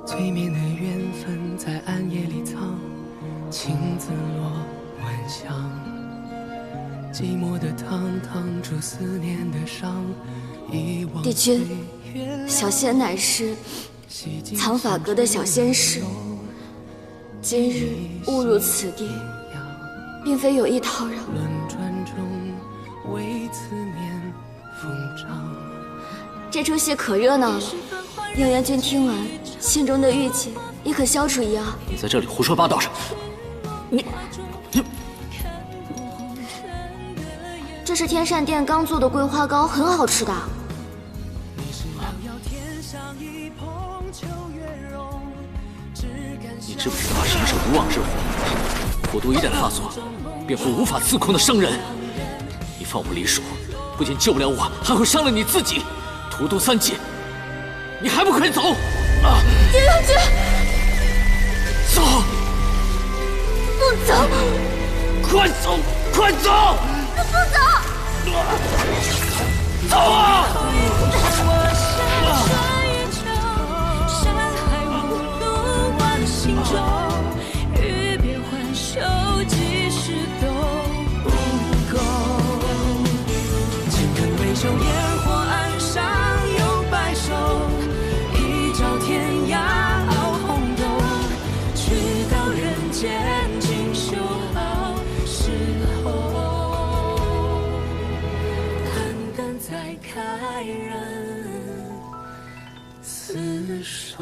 催眠的缘分在暗夜里藏，情字落晚香。寂寞的汤烫出思念的伤，遗忘。帝君，小仙乃是藏法阁的小仙士，今日误入此地，并非有意叨扰。轮转中为思念疯长。这出戏可热闹了，应元君听完，心中的郁结也可消除一二。你在这里胡说八道什么？这是天善殿刚做的桂花糕，很好吃的。你知不知道什么是无妄之火？火毒一旦发作，便会无法自控的伤人。你放我离蜀，不仅救不了我，还会伤了你自己。荼毒3界，你还不快走！叶元君，走！不走！快走！快走！不走！走啊！欲别还休，几时都不够。情根未休，烟火岸上有白首，一朝天涯熬红豆，去到人间锦绣好时候，看淡再开人厮守。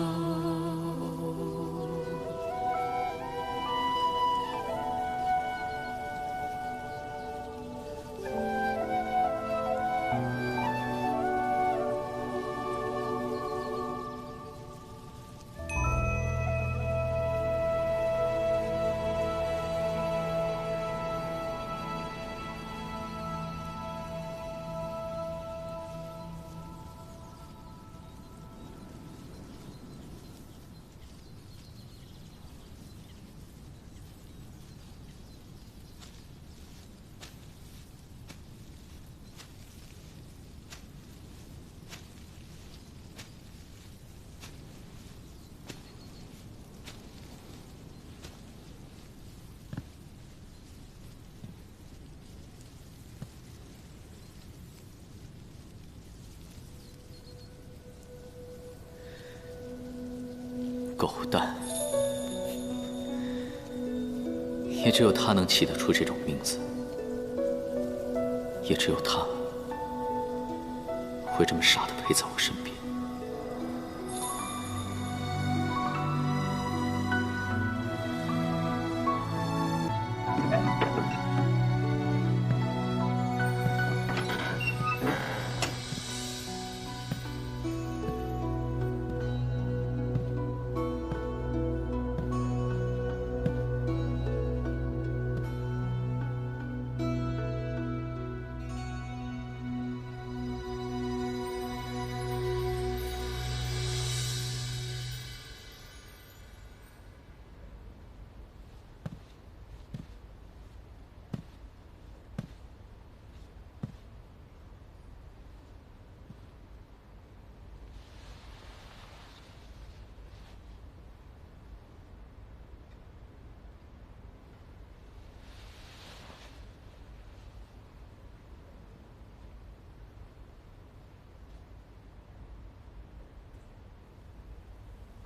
狗蛋，也只有他能起得出这种名字，也只有他会这么傻的陪在我身边。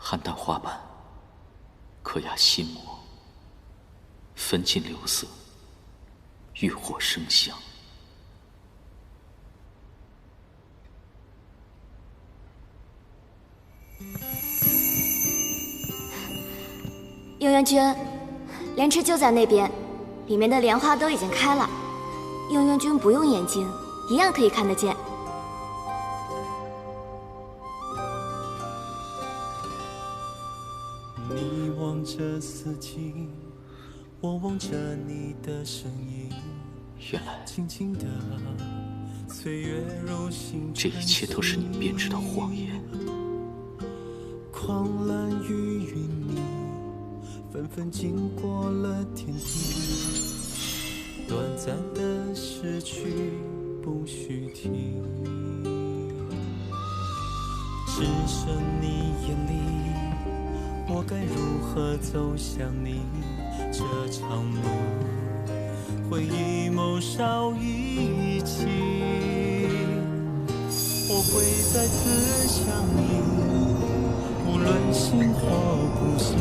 邯郸花瓣，可压心魔，焚尽流色，欲火生香。应元君，莲池就在那边，里面的莲花都已经开了。应元君不用眼睛，一样可以看得见。你望着四季，我望着你的身影。原来，轻轻的岁月如星这一切都是你编织的谎言。狂澜与云霓，纷纷经过了天地。短暂的失去不许提，只剩你眼里，我该如何走向你？这场路，回忆谋少一起，我会再次想你，无论醒或不醒，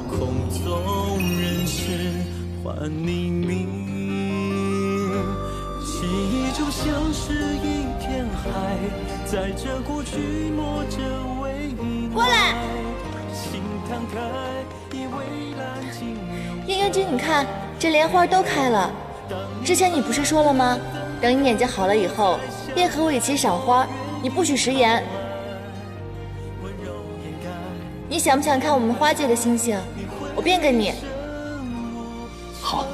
空中人世换黎明。记忆就像是一片海，在这过去摸着未来。过来，心摊开，以蔚蓝尽流。应元君，你看这莲花都开了。之前你不是说了吗？等你眼睛好了以后，便和我一起赏花，你不许食言。你想不想看我们花界的星星？我变给你。好。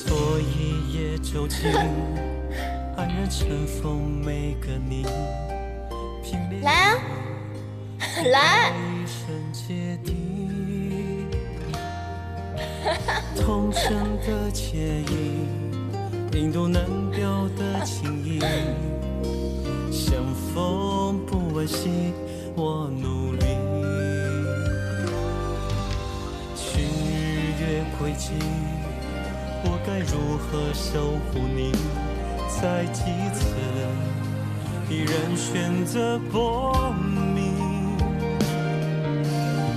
做一夜酒精，安然尘封每个你。来啊，来！童真的惬意，印度难表的情意。相逢不惋惜，我努力。去日月轨迹，我该如何守护你？在几次，依然选择薄命。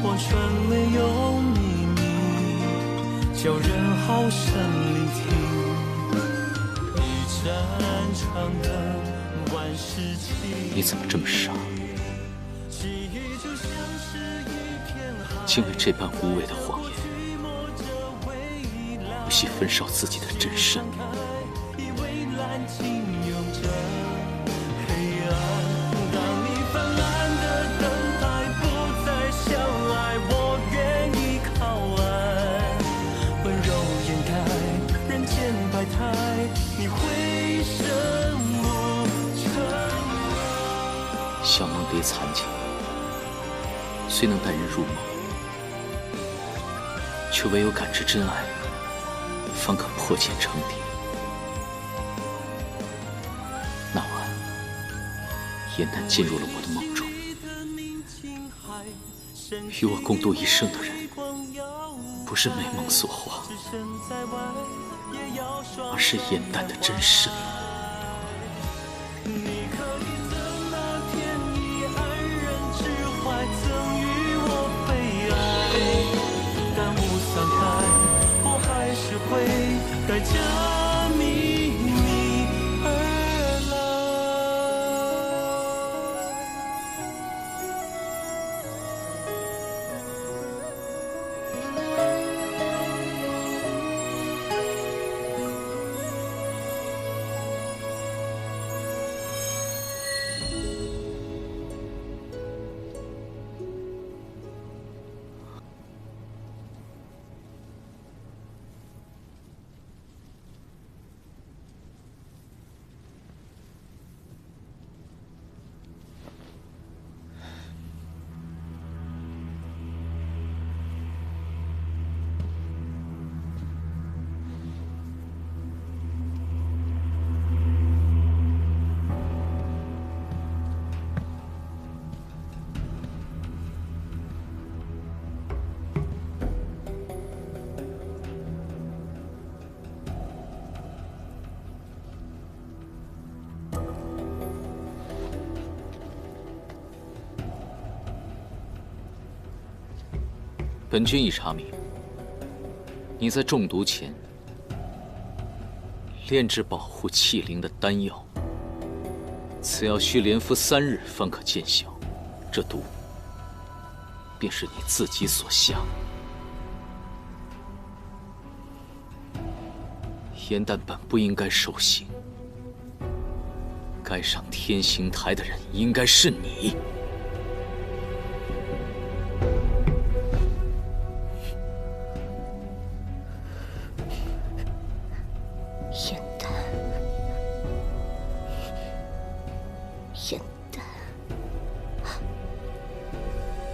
我穿没有秘密，叫人好生聆听。一盏长的万事情。你怎么这么傻？竟为这般无谓的谎言，不惜焚烧自己的真身。小梦蝶残景，虽能带人入梦，却唯有感知真爱，方可破茧成蝶。那晚，燕丹进入了我的梦中，与我共度一生的人，不是美梦所化，而是燕丹的真身。会带着秘密而来。本君已查明，你在中毒前炼制保护气灵的丹药，此药需连服3日方可见效。这毒便是你自己所下。严旦本不应该受刑，该上天刑台的人应该是你。严旦，严旦，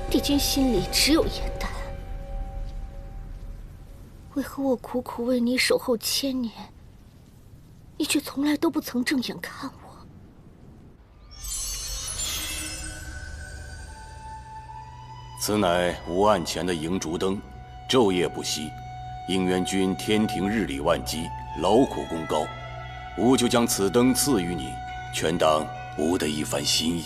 帝君心里只有严旦。为何我苦苦为你守候千年，你却从来都不曾正眼看我？此乃吾案前的银烛灯，昼夜不息。应元君天庭日理万机，劳苦功高，吾就将此灯赐予你，全当吾的一番心意。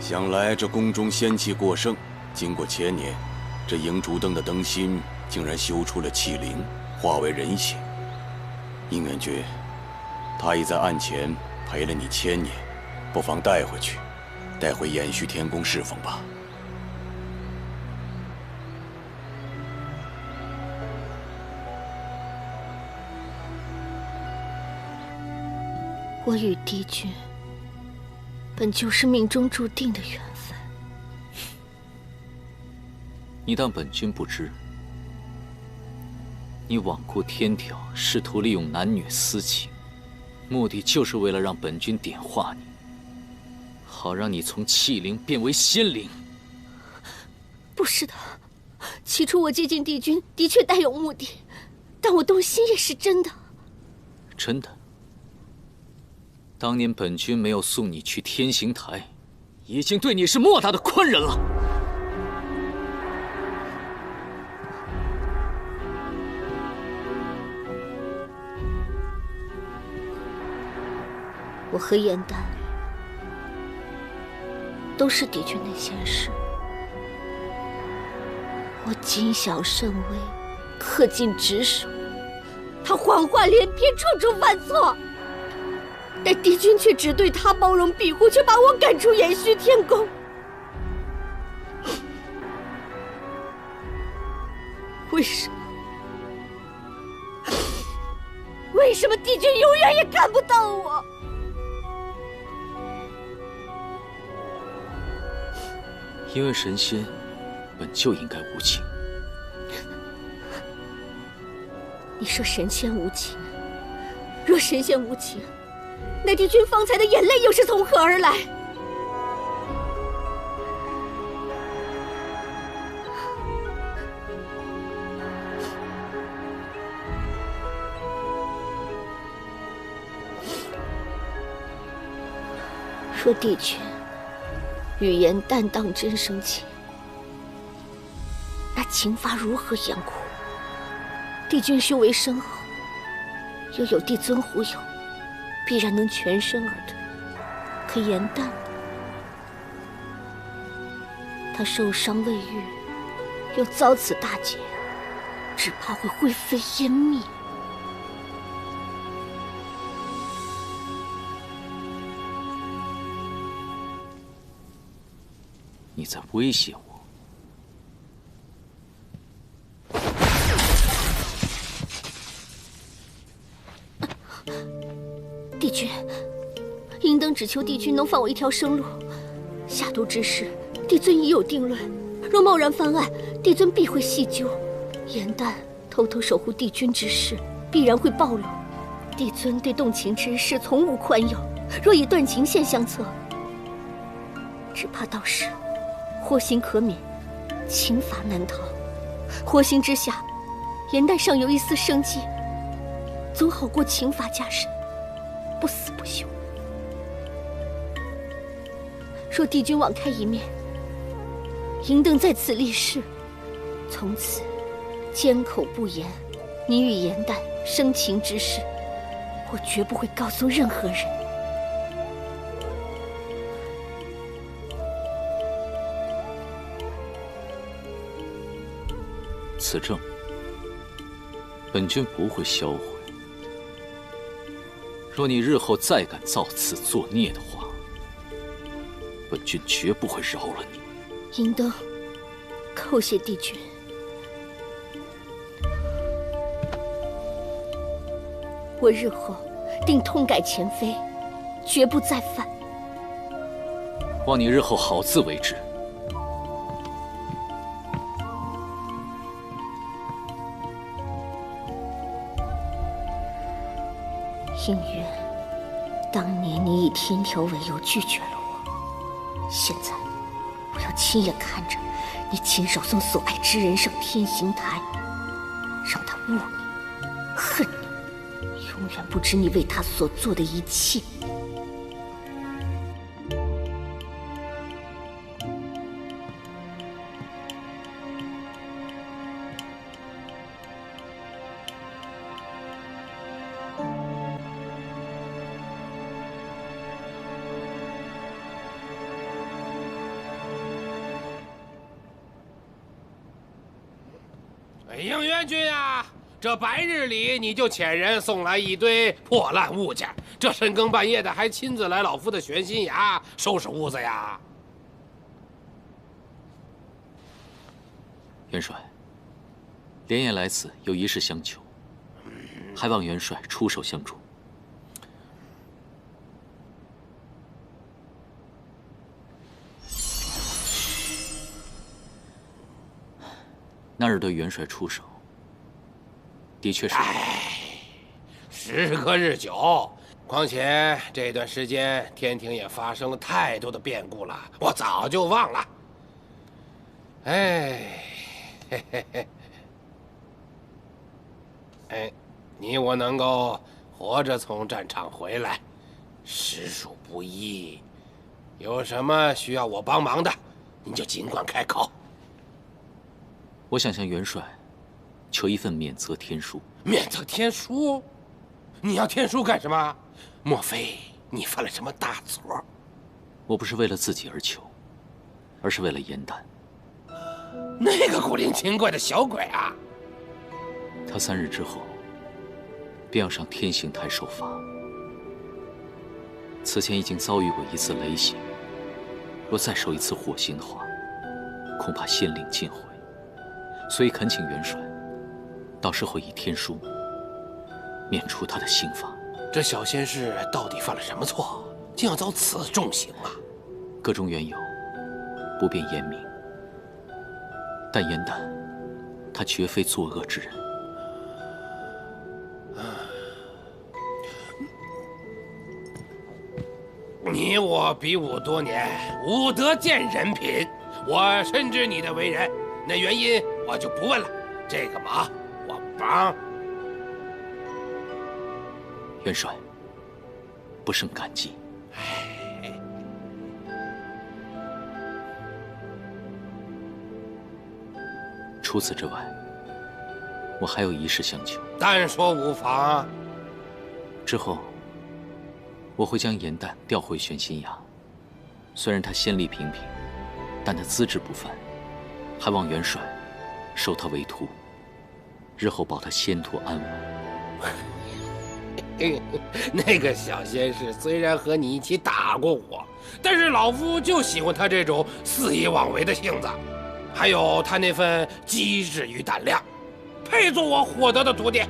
想来这宫中仙气过剩，经过千年，这银烛灯的灯芯竟然修出了气灵，化为人形。应元君，他已在案前陪了你1000年，不妨带回去，带回延续天宫侍奉吧。我与帝君本就是命中注定的缘分。你当本君不知？你罔顾天条，试图利用男女私情，目的就是为了让本君点化你，好让你从气灵变为仙灵。不是的，起初我接近帝君的确带有目的，但我动心也是真的。真的？当年本君没有送你去天刑台，已经对你是莫大的宽仁了。我和严旦都是帝君的仙士，我谨小慎微，恪尽职守，他谎话连篇，处处犯错。但帝君却只对他包容庇护，却把我赶出延续天宫。为什么？为什么帝君永远也看不到我？因为神仙本就应该无情。你说神仙无情？若神仙无情，那帝君方才的眼泪又是从何而来？若帝君与严旦当真生情，刑罚如何严酷？帝君修为深厚，又有帝尊护佑，必然能全身而退。可颜淡，他受伤未愈，又遭此大劫，只怕会灰飞烟灭。你在威胁我？帝君，银灯只求帝君能放我一条生路。下毒之事，帝尊已有定论。若贸然翻案，帝尊必会细究。颜淡偷偷守护帝君之事，必然会暴露。帝尊对动情之事从无宽宥，若以断情线相测，只怕到时祸心可免，情罚难逃。祸心之下，颜淡尚有一丝生机，总好过情罚加身，不死不休。若帝君网开一面，银灯在此立誓，从此缄口不言你与颜淡生情之事，我绝不会告诉任何人。此证，本君不会销毁。若你日后再敢造次作孽的话，本君绝不会饶了你。银灯，叩谢帝君。我日后定痛改前非，绝不再犯。望你日后好自为之。应元，当年你以天条为由拒绝了我，现在我要亲眼看着你亲手送所爱之人上天刑台，让他恶你、恨你，永远不知你为他所做的一切。应元君啊，这白日里你就遣人送来一堆破烂物件，这深更半夜的还亲自来老夫的玄心崖收拾屋子呀？元帅，连夜来此有一事相求，还望元帅出手相助。那日对元帅出手，的确是。时隔日久，况且这段时间天庭也发生了太多的变故了，我早就忘了。嘿嘿嘿，哎，你我能够活着从战场回来，实属不易。有什么需要我帮忙的，你就尽管开口。我想向元帅求一份免责天书。免责天书？你要天书干什么？莫非你犯了什么大错？我不是为了自己而求，而是为了颜淡。那个古灵精怪的小鬼啊！他3日之后便要上天刑台受罚。此前已经遭遇过一次雷刑，若再受一次火刑的话，恐怕先灵尽毁。所以恳请元帅，到时候以天书免除他的刑罚。这小仙士到底犯了什么错，竟要遭此重刑啊？个中缘由，不便言明。但颜淡，他绝非作恶之人。你我比武多年，武德见人品，我深知你的为人。那原因我就不问了，这个忙我帮。元帅，不胜感激。除此之外，我还有一事相求。但说无妨。之后，我会将严旦调回玄心崖。虽然他仙力平平，但他资质不凡，还望元帅收他为徒，日后保他仙途安稳。那个小仙士虽然和你一起打过我，但是老夫就喜欢他这种肆意妄为的性子，还有他那份机智与胆量，配做我火德的徒弟。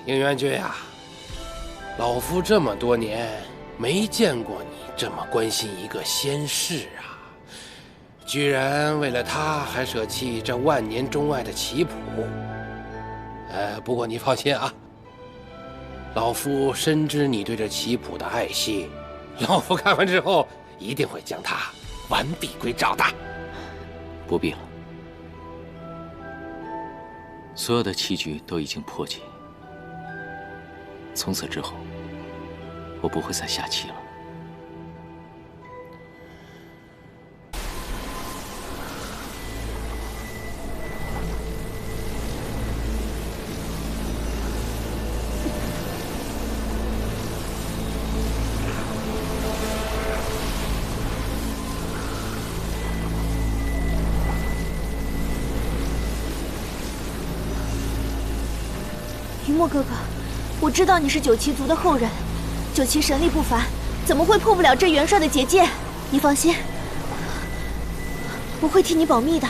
应元君呀，老夫这么多年没见过你这么关心一个仙士啊！居然为了他还舍弃这万年钟爱的棋谱。不过你放心啊，老夫深知你对这棋谱的爱惜，老夫看完之后一定会将它完璧归赵的。不必了，所有的棋局都已经破解。从此之后，我不会再下棋了。云墨哥哥，我知道你是九旗族的后人，九旗神力不凡，怎么会破不了这元帅的结界？你放心，我会替你保密的。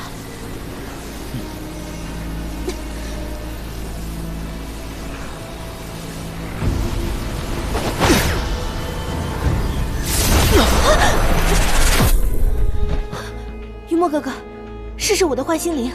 云墨哥哥，试试我的幻心灵。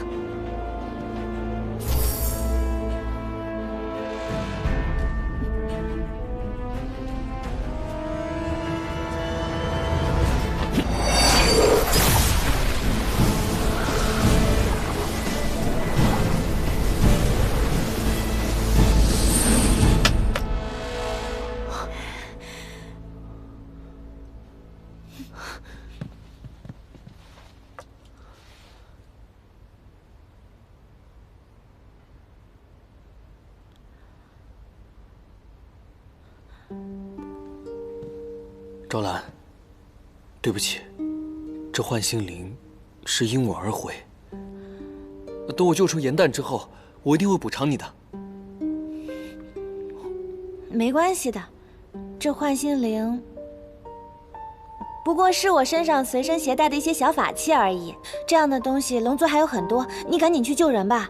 赵兰，对不起，这幻心灵是因我而毁。等我救出严旦之后，我一定会补偿你的。没关系的，这幻心灵不过是我身上随身携带的一些小法器而已。这样的东西龙族还有很多，你赶紧去救人吧。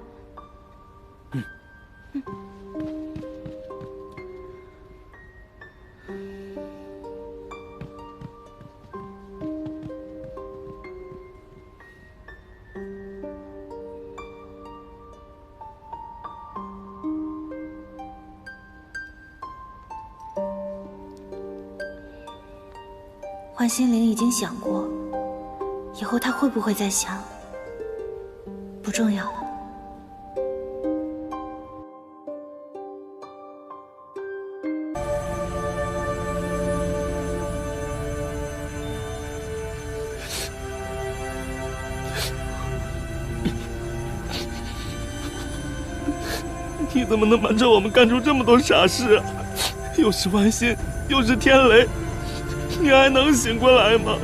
幻心灵已经想过，以后他会不会再想，不重要了。你怎么能瞒着我们干出这么多傻事啊？又是万心，又是天雷，你还能醒过来吗？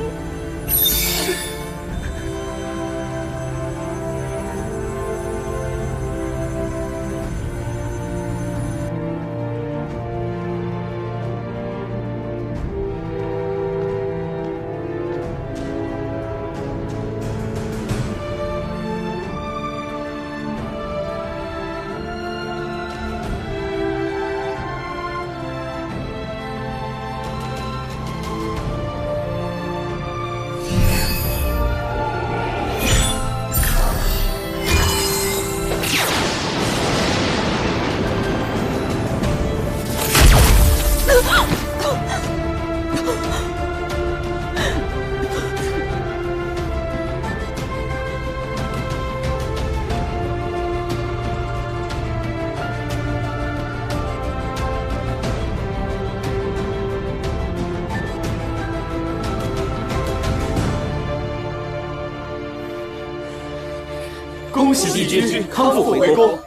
喜帝君康复回宫。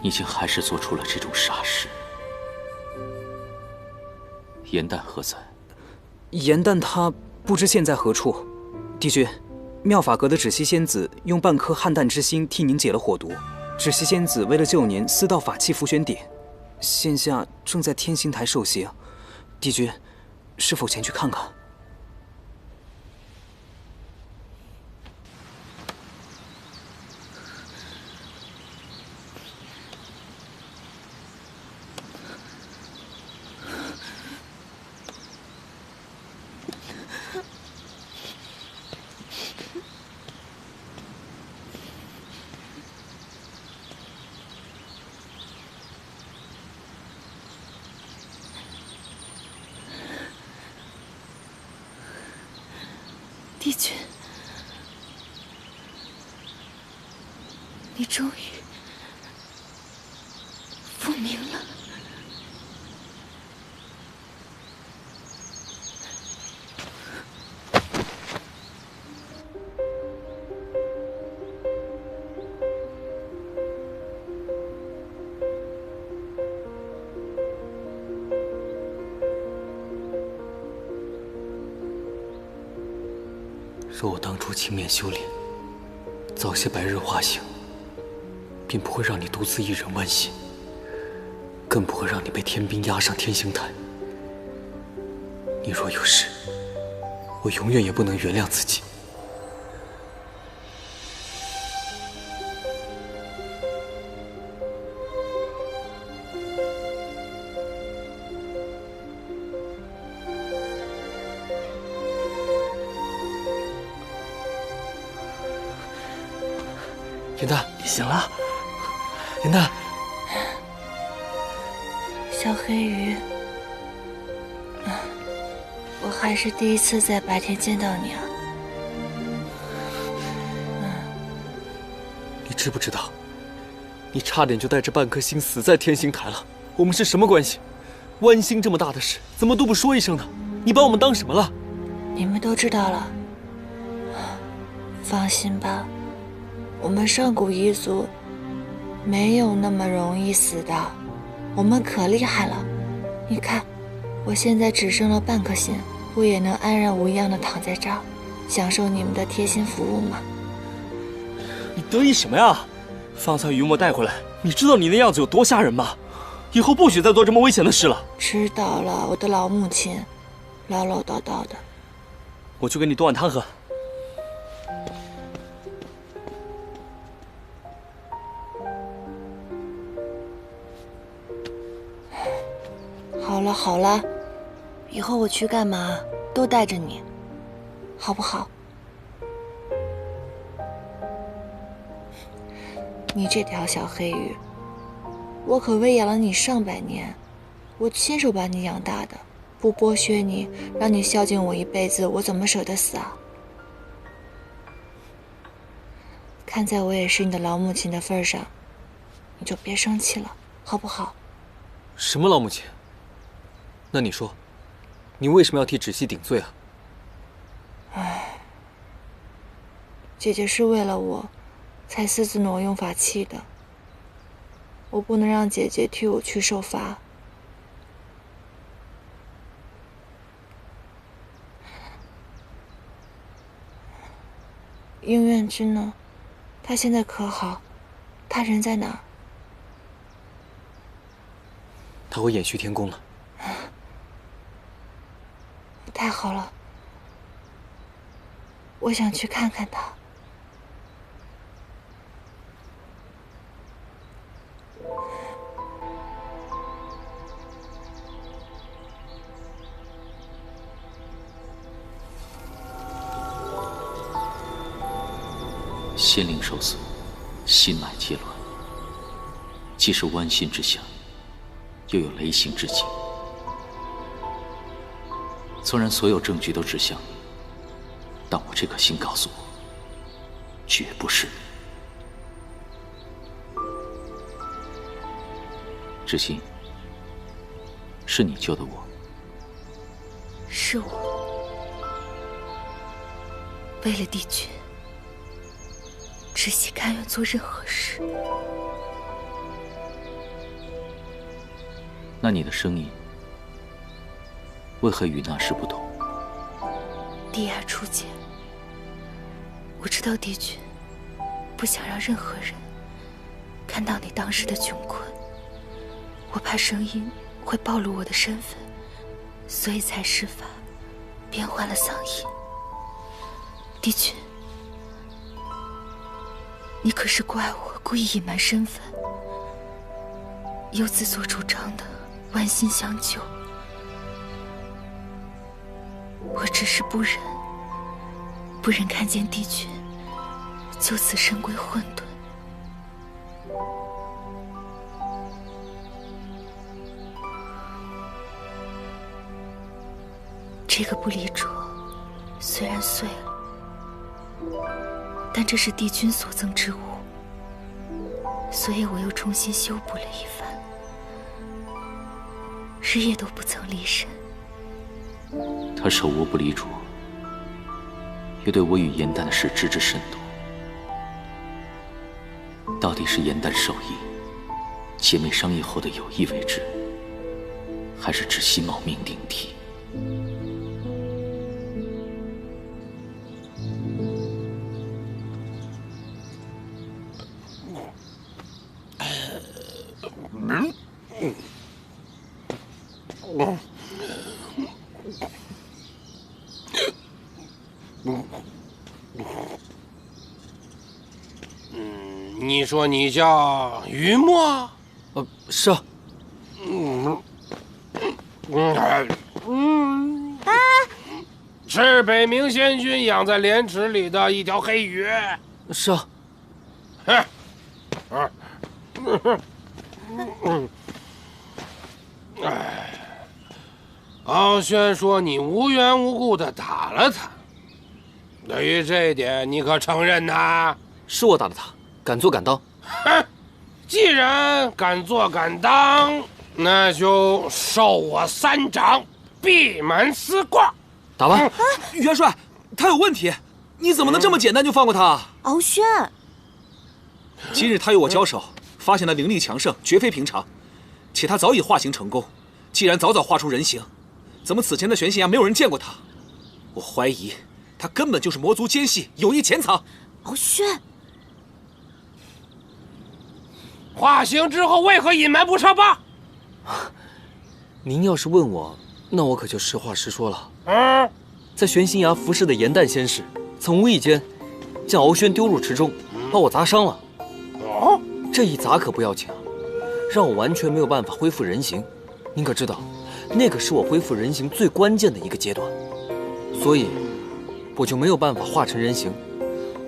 你竟还是做出了这种傻事。颜淡何在？颜淡他不知现在何处。帝君，妙法阁的芷溪仙子用半颗汉淡之心替您解了火毒。芷溪仙子为了救您，私盗法器浮玄鼎，现下正在天刑台受刑。帝君，是否前去看看？帝君，你终于复明了。若我当初勤勉修炼，早些白日化形，便不会让你独自一人剜心，更不会让你被天兵押上天刑台。你若有事，我永远也不能原谅自己。颜淡，你醒了。颜淡，小黑鱼，我还是第一次在白天见到你啊。你知不知道，你差点就带着半颗心死在天刑台了。我们是什么关系？剜心这么大的事，怎么都不说一声呢？你把我们当什么了？你们都知道了。放心吧，我们上古一族没有那么容易死的，我们可厉害了。你看，我现在只剩了半颗心，我也能安然无恙地躺在这儿，享受你们的贴心服务吗？你得意什么呀？方才于墨带回来，你知道你那样子有多吓人吗？以后不许再做这么危险的事了。知道了，我的老母亲，唠唠叨叨的。我去给你端碗汤喝。好了好了，以后我去干嘛都带着你，好不好？你这条小黑鱼，我可喂养了你上百年，我亲手把你养大的，不剥削你，让你孝敬我一辈子，我怎么舍得死啊？看在我也是你的老母亲的份上，你就别生气了，好不好？什么老母亲？那你说，你为什么要替芷溪顶罪啊？唉，姐姐是为了我，才私自挪用法器的。我不能让姐姐替我去受罚。应院君呢？他现在可好？他人在哪儿？他回延续天宫了。太好了，我想去看看他。仙灵受损，心脉皆乱，既是剜心之象，又有雷刑之景。纵然所有证据都指向你，但我这颗心告诉我，绝不是你。芷溪，是你救的我。是我为了帝君，芷溪甘愿做任何事。那你的声音为何与那时不同？帝牙初见，我知道帝君不想让任何人看到你当时的窘困，我怕声音会暴露我的身份，所以才施法变换了嗓音。帝君，你可是怪我故意隐瞒身份，又自作主张的剜心相救。我只是不忍看见帝君就此身归混沌。这个不离镯虽然碎了，但这是帝君所赠之物，所以我又重新修补了一番，日夜都不曾离身。他手握不离镯，又对我与严丹的事知之甚多，到底是严丹授意，姐妹商议后的有意为之，还是芷溪冒名顶替？你说你叫于墨？是啊。是北冥仙君养在莲池里的一条黑鱼。是啊。敖轩说你无缘无故的打了他，对于这一点你可承认呐？是我打了他，敢做敢当。哼，既然敢做敢当，那就受我3掌，闭门思过。打吧。元帅，他有问题，你怎么能这么简单就放过他？敖轩，今日他与我交手，发现他灵力强盛，绝非平常，且他早已化形成功。既然早化出人形，怎么此前的玄心崖没有人见过他？我怀疑他根本就是魔族奸细，有意潜藏。敖轩，化形之后为何隐瞒不上报？您要是问我，那我可就实话实说了。在玄心崖服侍的严旦仙士，曾无意间将敖轩丢入池中，把我砸伤了。这一砸可不要紧啊，让我完全没有办法恢复人形。您可知道，那个是我恢复人形最关键的一个阶段，所以我就没有办法化成人形，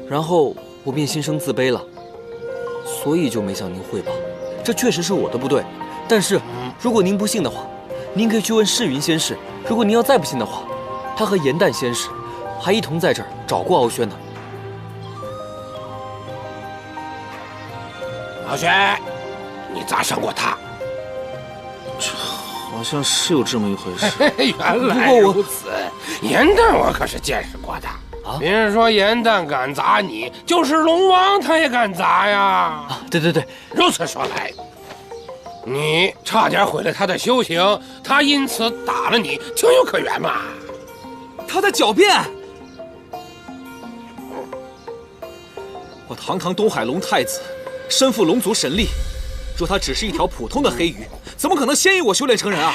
然后我便心生自卑了，所以就没向您汇报。这确实是我的不对，但是如果您不信的话，您可以去问世云仙士。如果您要再不信的话，他和严旦仙士还一同在这儿找过敖轩呢。敖轩，你砸伤过他？好像是有这么一回事。原来如此，严旦我可是见识过的。别说严旦敢砸你，就是龙王他也敢砸呀。对。如此说来，你差点毁了他的修行，他因此打了你，情有可原嘛。他在狡辩。我堂堂东海龙太子，身负龙族神力，若他只是一条普通的黑鱼，怎么可能先于我修炼成人啊？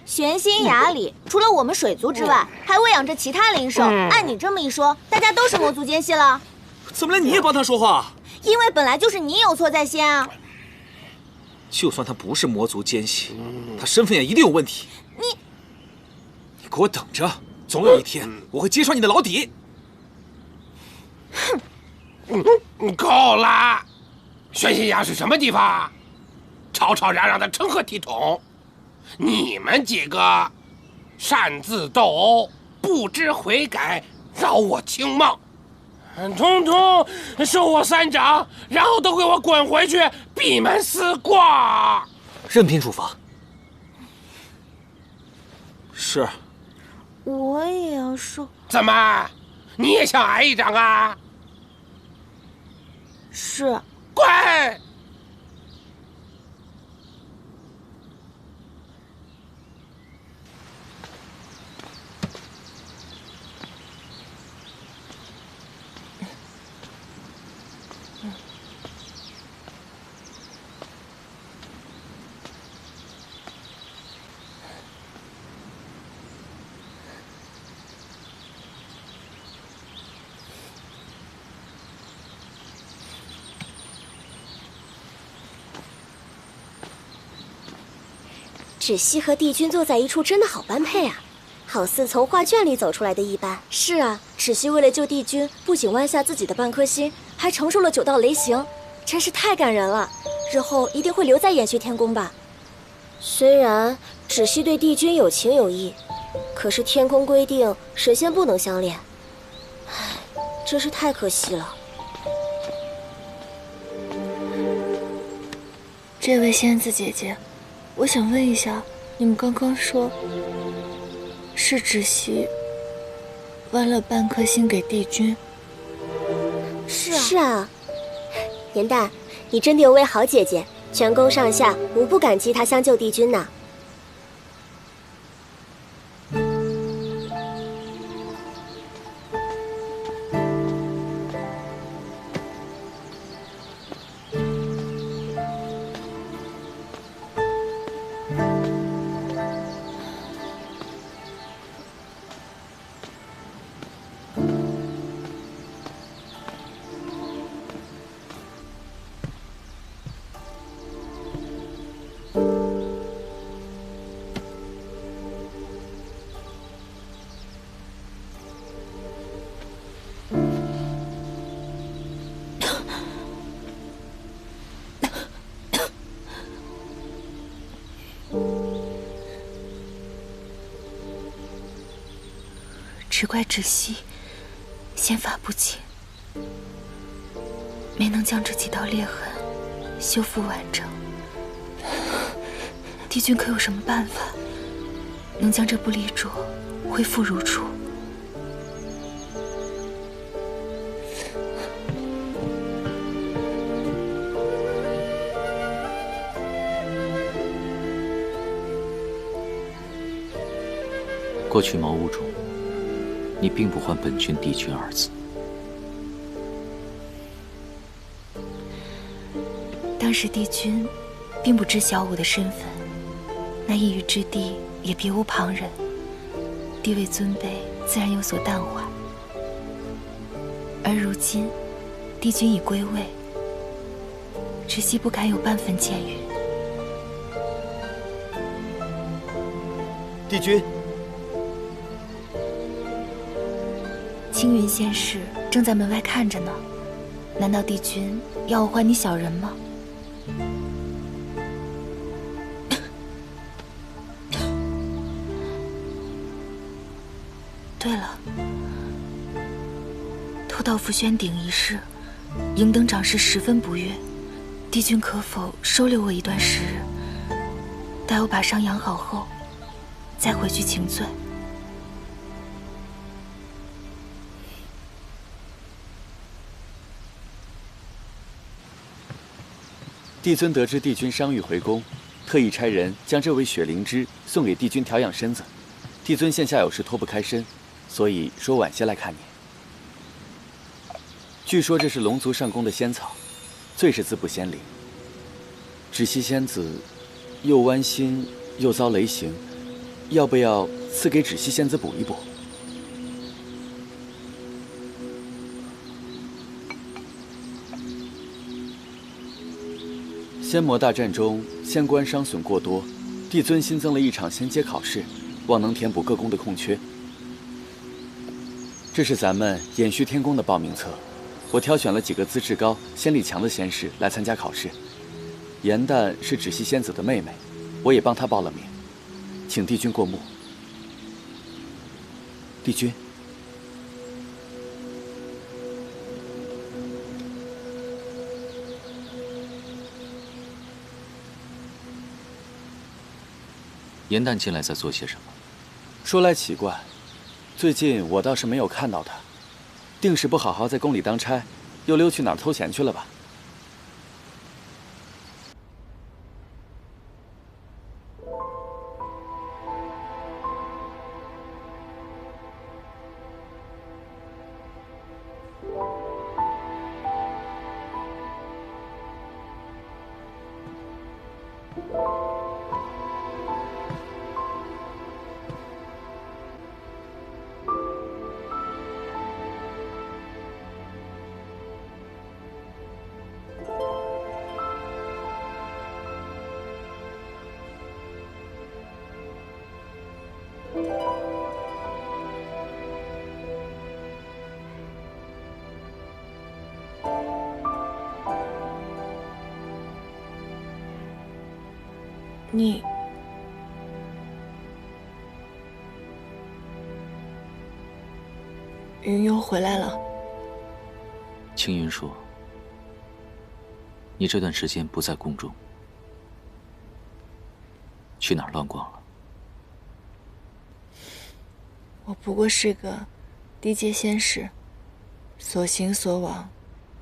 玄心崖里除了我们水族之外，还喂养着其他灵兽。按你这么一说，大家都是魔族奸细了。怎么连你也帮他说话？因为本来就是你有错在先啊。就算他不是魔族奸细，他身份也一定有问题。你给我等着，总有一天我会揭穿你的老底。哼，够了！玄心崖是什么地方？吵吵嚷嚷的成何体统？你们几个擅自斗殴，不知悔改，扰我清梦，统统受我3掌，然后都给我滚回去，闭门思过。任凭处罚。是。我也要受。怎么，你也想挨一掌啊？是。滚！芷溪和帝君坐在一处，真的好般配啊，好似从画卷里走出来的一般。是啊，芷溪为了救帝君，不仅剜下自己的半颗心，还承受了9道雷刑，真是太感人了。日后一定会留在延续天宫吧。虽然芷溪对帝君有情有义，可是天宫规定神仙不能相恋，唉，真是太可惜了。这位仙子姐姐，我想问一下，你们刚刚说是芷溪剜了半颗心给帝君？是啊，颜淡，你真的有位好姐姐，全宫上下无不感激她相救帝君呢。只怪芷溪仙法不勤，没能将这几道裂痕修复完整。帝君可有什么办法，能将这部力拙恢复如初？过去茅屋中，你并不唤本君帝君二字。当时帝君并不知晓我的身份，那一隅之地也别无旁人，地位尊卑自然有所淡化。而如今帝君已归位，芷溪不敢有半分僭越。帝君，青云仙士正在门外看着呢，难道帝君要我还你小人吗？对了，偷盗福轩鼎一事，迎灯长侍十分不悦，帝君可否收留我一段时日，待我把伤养好后，再回去请罪。帝尊得知帝君伤愈回宫，特意差人将这位雪灵芝送给帝君调养身子。帝尊现下有事脱不开身，所以说晚些来看你。据说这是龙族上宫的仙草，最是自不仙灵。芷溪仙子又剜心又遭雷刑，要不要赐给芷溪仙子补一补？仙魔大战中，仙官伤损过多，帝尊新增了一场仙阶考试，望能填补各宫的空缺。这是咱们延续天宫的报名册，我挑选了几个资质高、仙力强的仙士来参加考试。颜淡是芷溪仙子的妹妹，我也帮她报了名，请帝君过目。帝君。颜淡近来在做些什么？说来奇怪，最近我倒是没有看到他，定是不好好在宫里当差，又溜去哪儿偷闲去了吧？你云游回来了。青云说：“你这段时间不在宫中，去哪儿乱逛了？”我不过是个低阶仙士，所行所往，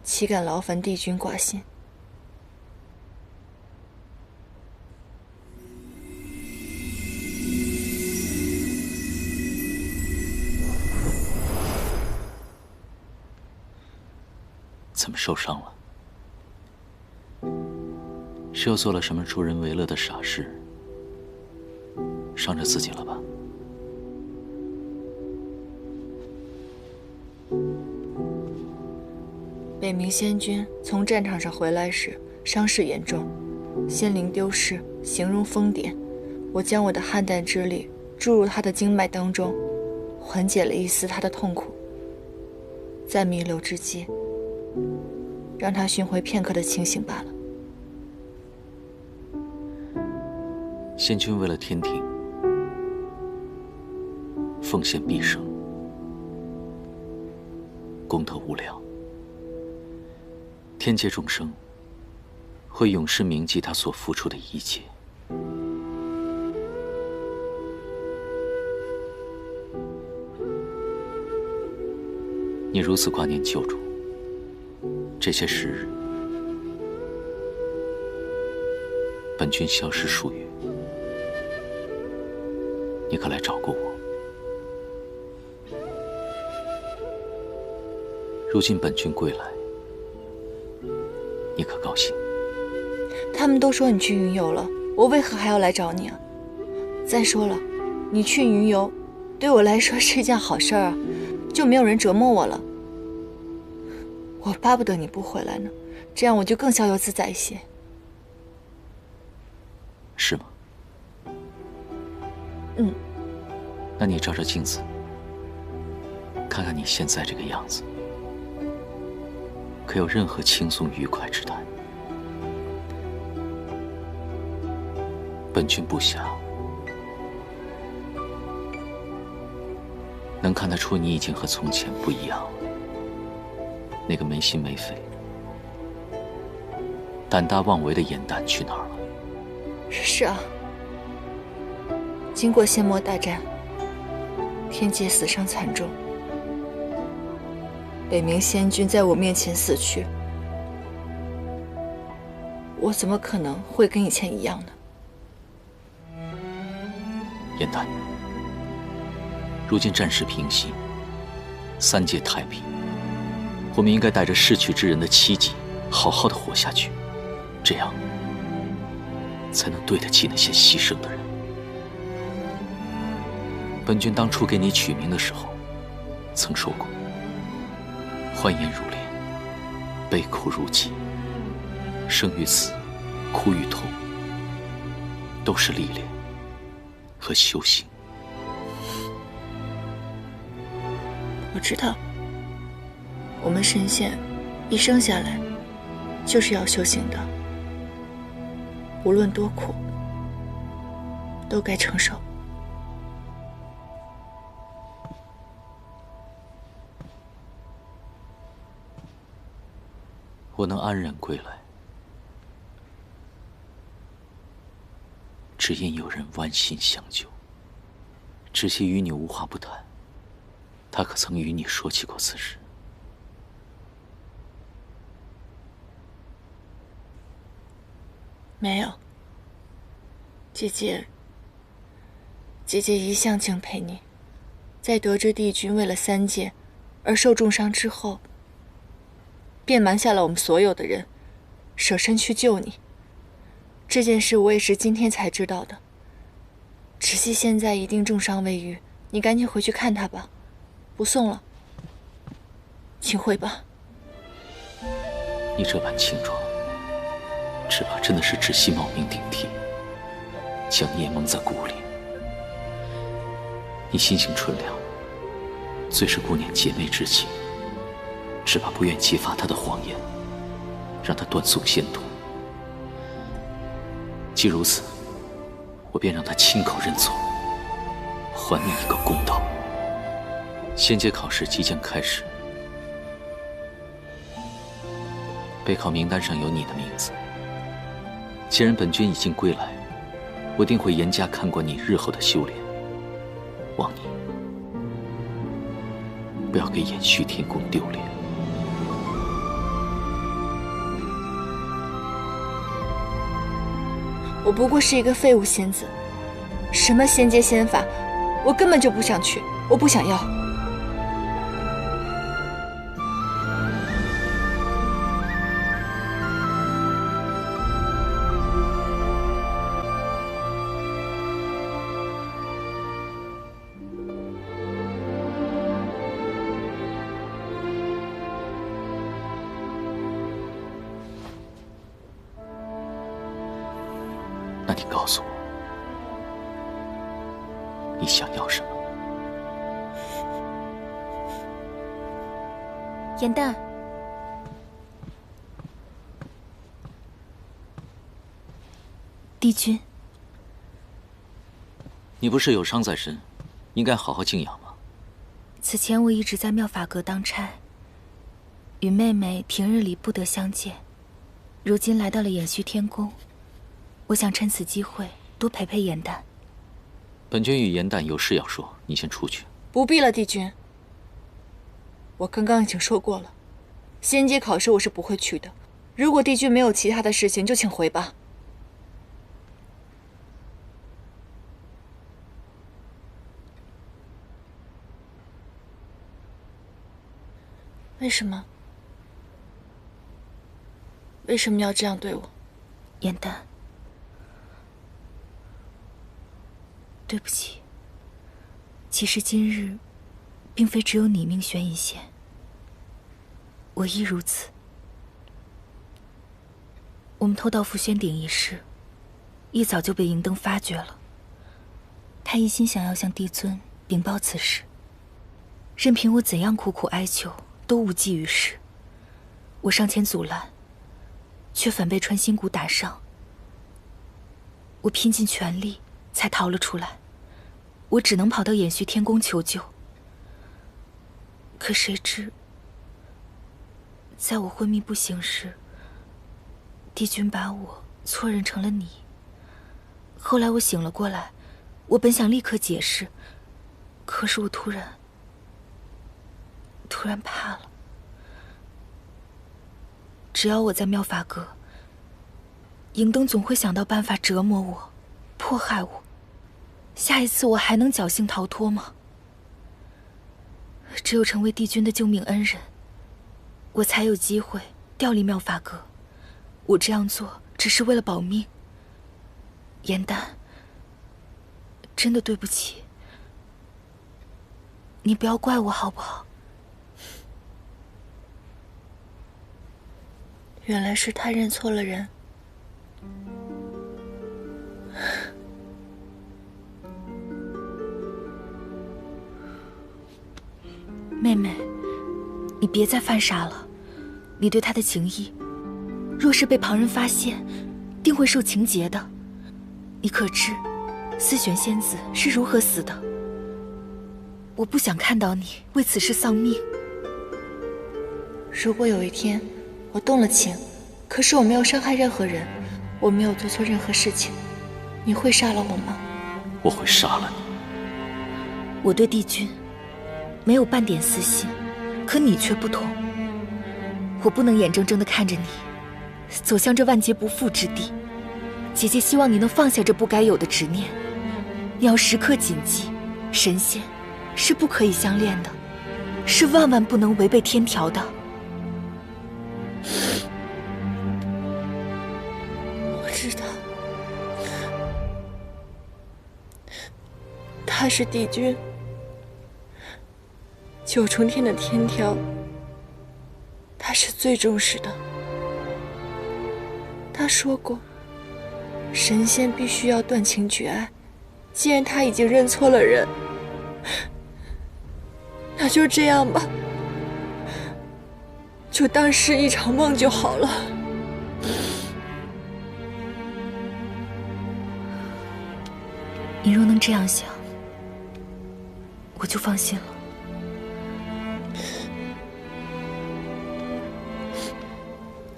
岂敢劳烦帝君挂心。怎么受伤了？是又做了什么助人为乐的傻事，伤着自己了吧？北冥仙君从战场上回来时伤势严重，仙灵丢失，形容疯癫。我将我的汉淡之力注入他的经脉当中，缓解了一丝他的痛苦。在弥留之际，让他寻回片刻的清醒罢了。仙君为了天庭，奉献毕生，功德无量。天界众生会永世铭记他所付出的一切。你如此挂念救主，这些时日，本君消失数月，你可来找过我？如今本君归来，你可高兴？他们都说你去云游了，我为何还要来找你啊？再说了，你去云游，对我来说是一件好事儿啊，就没有人折磨我了。我巴不得你不回来呢，这样我就更逍遥自在一些。是吗？嗯。那你照照镜子，看看你现在这个样子，可有任何轻松愉快之态？本君不暇，能看得出你已经和从前不一样了。那个没心没肺、胆大妄为的颜淡去哪儿了？是啊，经过仙魔大战，天界死伤惨重，北冥仙君在我面前死去，我怎么可能会跟以前一样呢？颜淡，如今战事平息，三界太平，我们应该带着逝去之人的期冀，好好的活下去，这样才能对得起那些牺牲的人。本君当初给你取名的时候，曾说过：欢颜如莲，悲苦如泣，生与死，苦与痛，都是历练和修行。我知道，我们神仙一生下来就是要修行的，无论多苦，都该承受。我能安然归来，只因有人剜心相救，芷溪与你无话不谈，他可曾与你说起过此事？没有。姐姐一向敬佩你，在得知帝君为了3界而受重伤之后，便瞒下了我们所有的人，舍身去救你。这件事我也是今天才知道的。芷溪现在一定重伤未愈，你赶紧回去看她吧，不送了，请回吧。你这般轻装，只怕真的是芷溪冒名顶替，将你也蒙在鼓里。你心性纯良，最是顾念姐妹之情，只怕不愿揭发她的谎言，让她断送仙途。既如此，我便让她亲口认错，还你一个公道。仙阶考试即将开始，备考名单上有你的名字。既然本君已经归来，我定会严加看管你日后的修炼。望你不要给延续天宫丢脸。我不过是一个废物仙子，什么仙阶仙法，我根本就不想去，我不想要。那你告诉我，你想要什么？颜淡，帝君，你不是有伤在身，应该好好静养吗？此前我一直在妙法阁当差，与妹妹平日里不得相见，如今来到了延续天宫。我想趁此机会多陪陪颜淡。本君与颜淡有事要说，你先出去。不必了，帝君。我刚刚已经说过了，仙阶考试我是不会去的。如果帝君没有其他的事情，就请回吧。为什么？为什么要这样对我？颜淡，对不起。其实今日，并非只有你命悬一线，我亦如此。我们偷盗傅轩鼎一事，一早就被银灯发觉了。他一心想要向帝尊禀报此事，任凭我怎样苦苦哀求，都无济于事。我上前阻拦，却反被穿心骨打伤。我拼尽全力才逃了出来，我只能跑到延续天宫求救。可谁知，在我昏迷不醒时，帝君把我错认成了你。后来我醒了过来，我本想立刻解释，可是我突然怕了。只要我在妙法阁，银灯总会想到办法折磨我，迫害我。下一次我还能侥幸逃脱吗？只有成为帝君的救命恩人，我才有机会调离妙法阁。我这样做只是为了保命。颜淡，真的对不起，你不要怪我好不好？原来是他认错了人。妹妹，你别再犯傻了。你对他的情谊，若是被旁人发现，定会受情劫的。你可知思璇仙子是如何死的？我不想看到你为此事丧命。如果有一天我动了情，可是我没有伤害任何人，我没有做错任何事情，你会杀了我吗？我会杀了你。我对帝君没有半点私心，可你却不同。我不能眼睁睁地看着你走向这万劫不复之地。姐姐希望你能放下这不该有的执念。你要时刻谨记，神仙是不可以相恋的，是万万不能违背天条的。我知道，他是帝君9重天的天条，他是最重视的。他说过，神仙必须要断情绝爱。既然他已经认错了人，那就这样吧，就当是一场梦就好了。你若能这样想，我就放心了。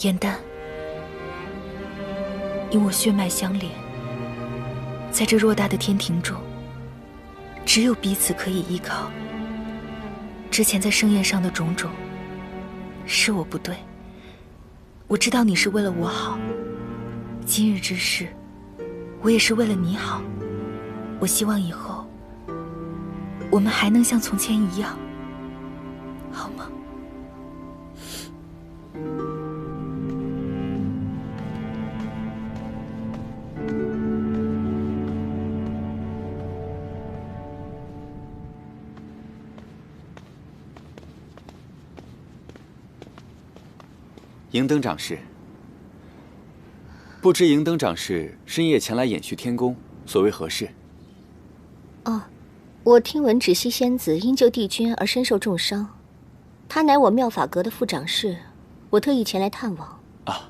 颜淡，你我血脉相连，在这偌大的天庭中，只有彼此可以依靠。之前在盛宴上的种种，是我不对。我知道你是为了我好，今日之事，我也是为了你好。我希望以后，我们还能像从前一样，好吗？迎灯长侍，不知迎灯长侍深夜前来掩续天宫，所为何事？哦，我听闻芷溪仙子因救帝君而身受重伤，她乃我妙法阁的副长侍，我特意前来探望。啊，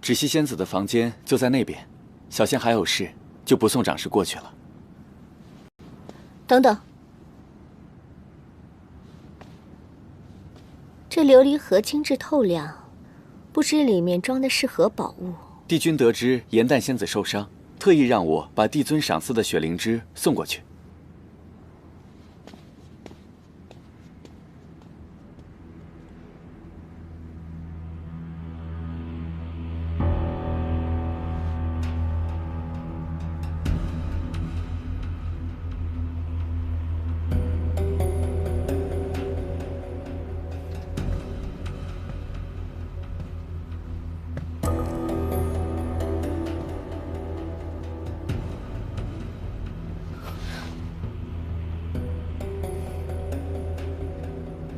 芷溪仙子的房间就在那边，小仙还有事，就不送长侍过去了。等等，这琉璃盒精致透亮。不知里面装的是何宝物？帝君得知颜淡仙子受伤，特意让我把帝尊赏赐的雪灵芝送过去。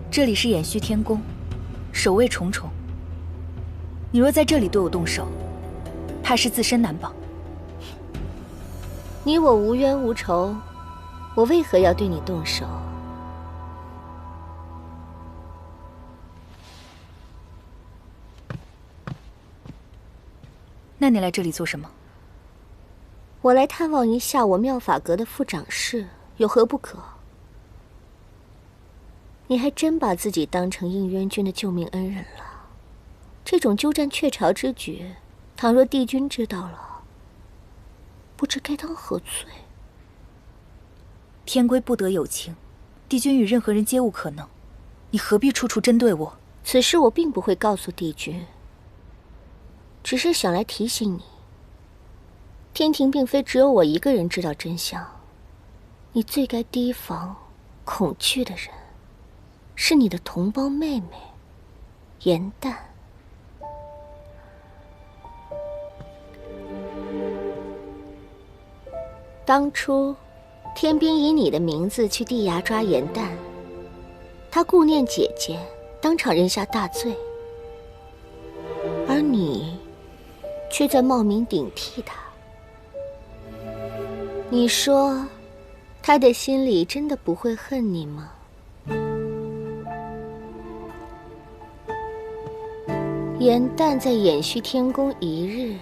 这里是掩续天宫，守卫重重。你若在这里对我动手，怕是自身难保。你我无冤无仇，我为何要对你动手？那你来这里做什么？我来探望一下我妙法阁的副长侍，有何不可？你还真把自己当成应渊君的救命恩人了。这种鸠占鹊巢之举，倘若帝君知道了，不知该当何罪。天规不得有情，帝君与任何人皆无可能，你何必处处针对我？此事我并不会告诉帝君，只是想来提醒你，天庭并非只有我一个人知道真相，你最该提防、恐惧的人，是你的同胞妹妹颜淡。当初天兵以你的名字去地衙抓颜淡，他顾念姐姐，当场认下大罪，而你却在冒名顶替他。你说他的心里真的不会恨你吗？颜淡在掩续天宫一日，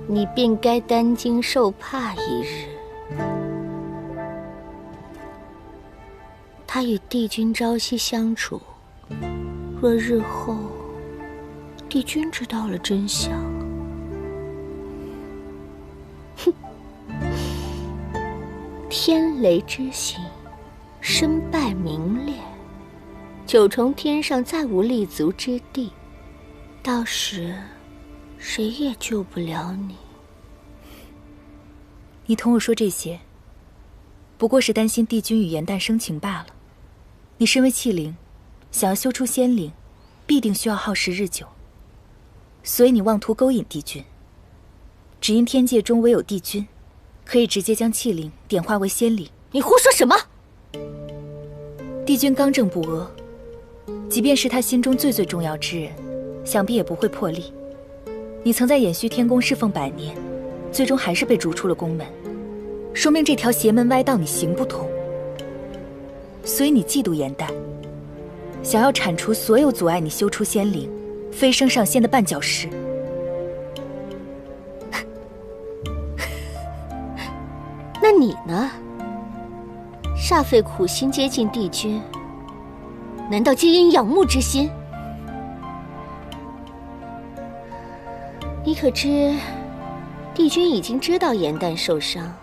你便该担惊受怕一日。他与帝君朝夕相处，若日后帝君知道了真相，天雷之行，身败名裂，九重天上再无立足之地，到时谁也救不了你。你同我说这些，不过是担心帝君与颜淡生情罢了。你身为器灵，想要修出仙灵，必定需要耗时日久，所以你妄图勾引帝君。只因天界中唯有帝君，可以直接将器灵点化为仙灵。你胡说什么？帝君刚正不阿，即便是他心中最重要之人，想必也不会破例。你曾在衍虚天宫侍奉100年，最终还是被逐出了宫门，说明这条邪门歪道你行不通。所以你嫉妒颜淡，想要铲除所有阻碍你修出仙灵、飞升上仙的绊脚石。那你呢？煞费苦心接近帝君，难道皆因仰慕之心？你可知，帝君已经知道颜淡受伤，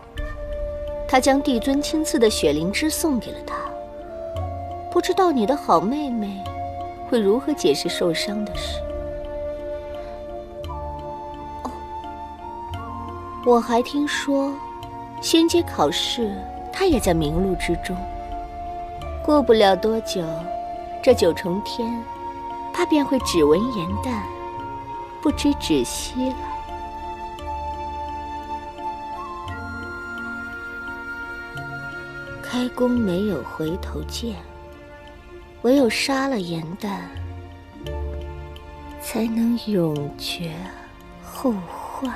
他将帝尊亲赐的雪灵芝送给了他。不知道你的好妹妹会如何解释受伤的事。哦，我还听说，仙阶考试他也在名录之中。过不了多久，这9重天，他便会只闻颜淡，不知止息了。开弓没有回头箭，唯有杀了颜淡，才能永绝后患。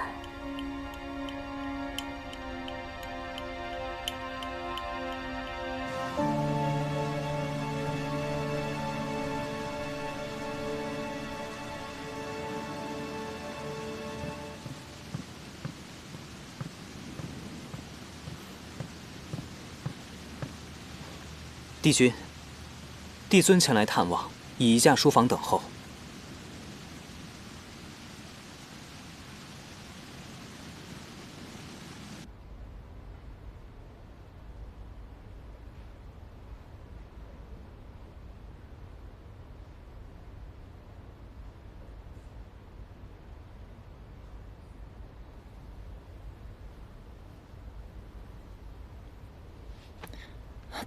帝君，帝尊前来探望，已移驾书房等候。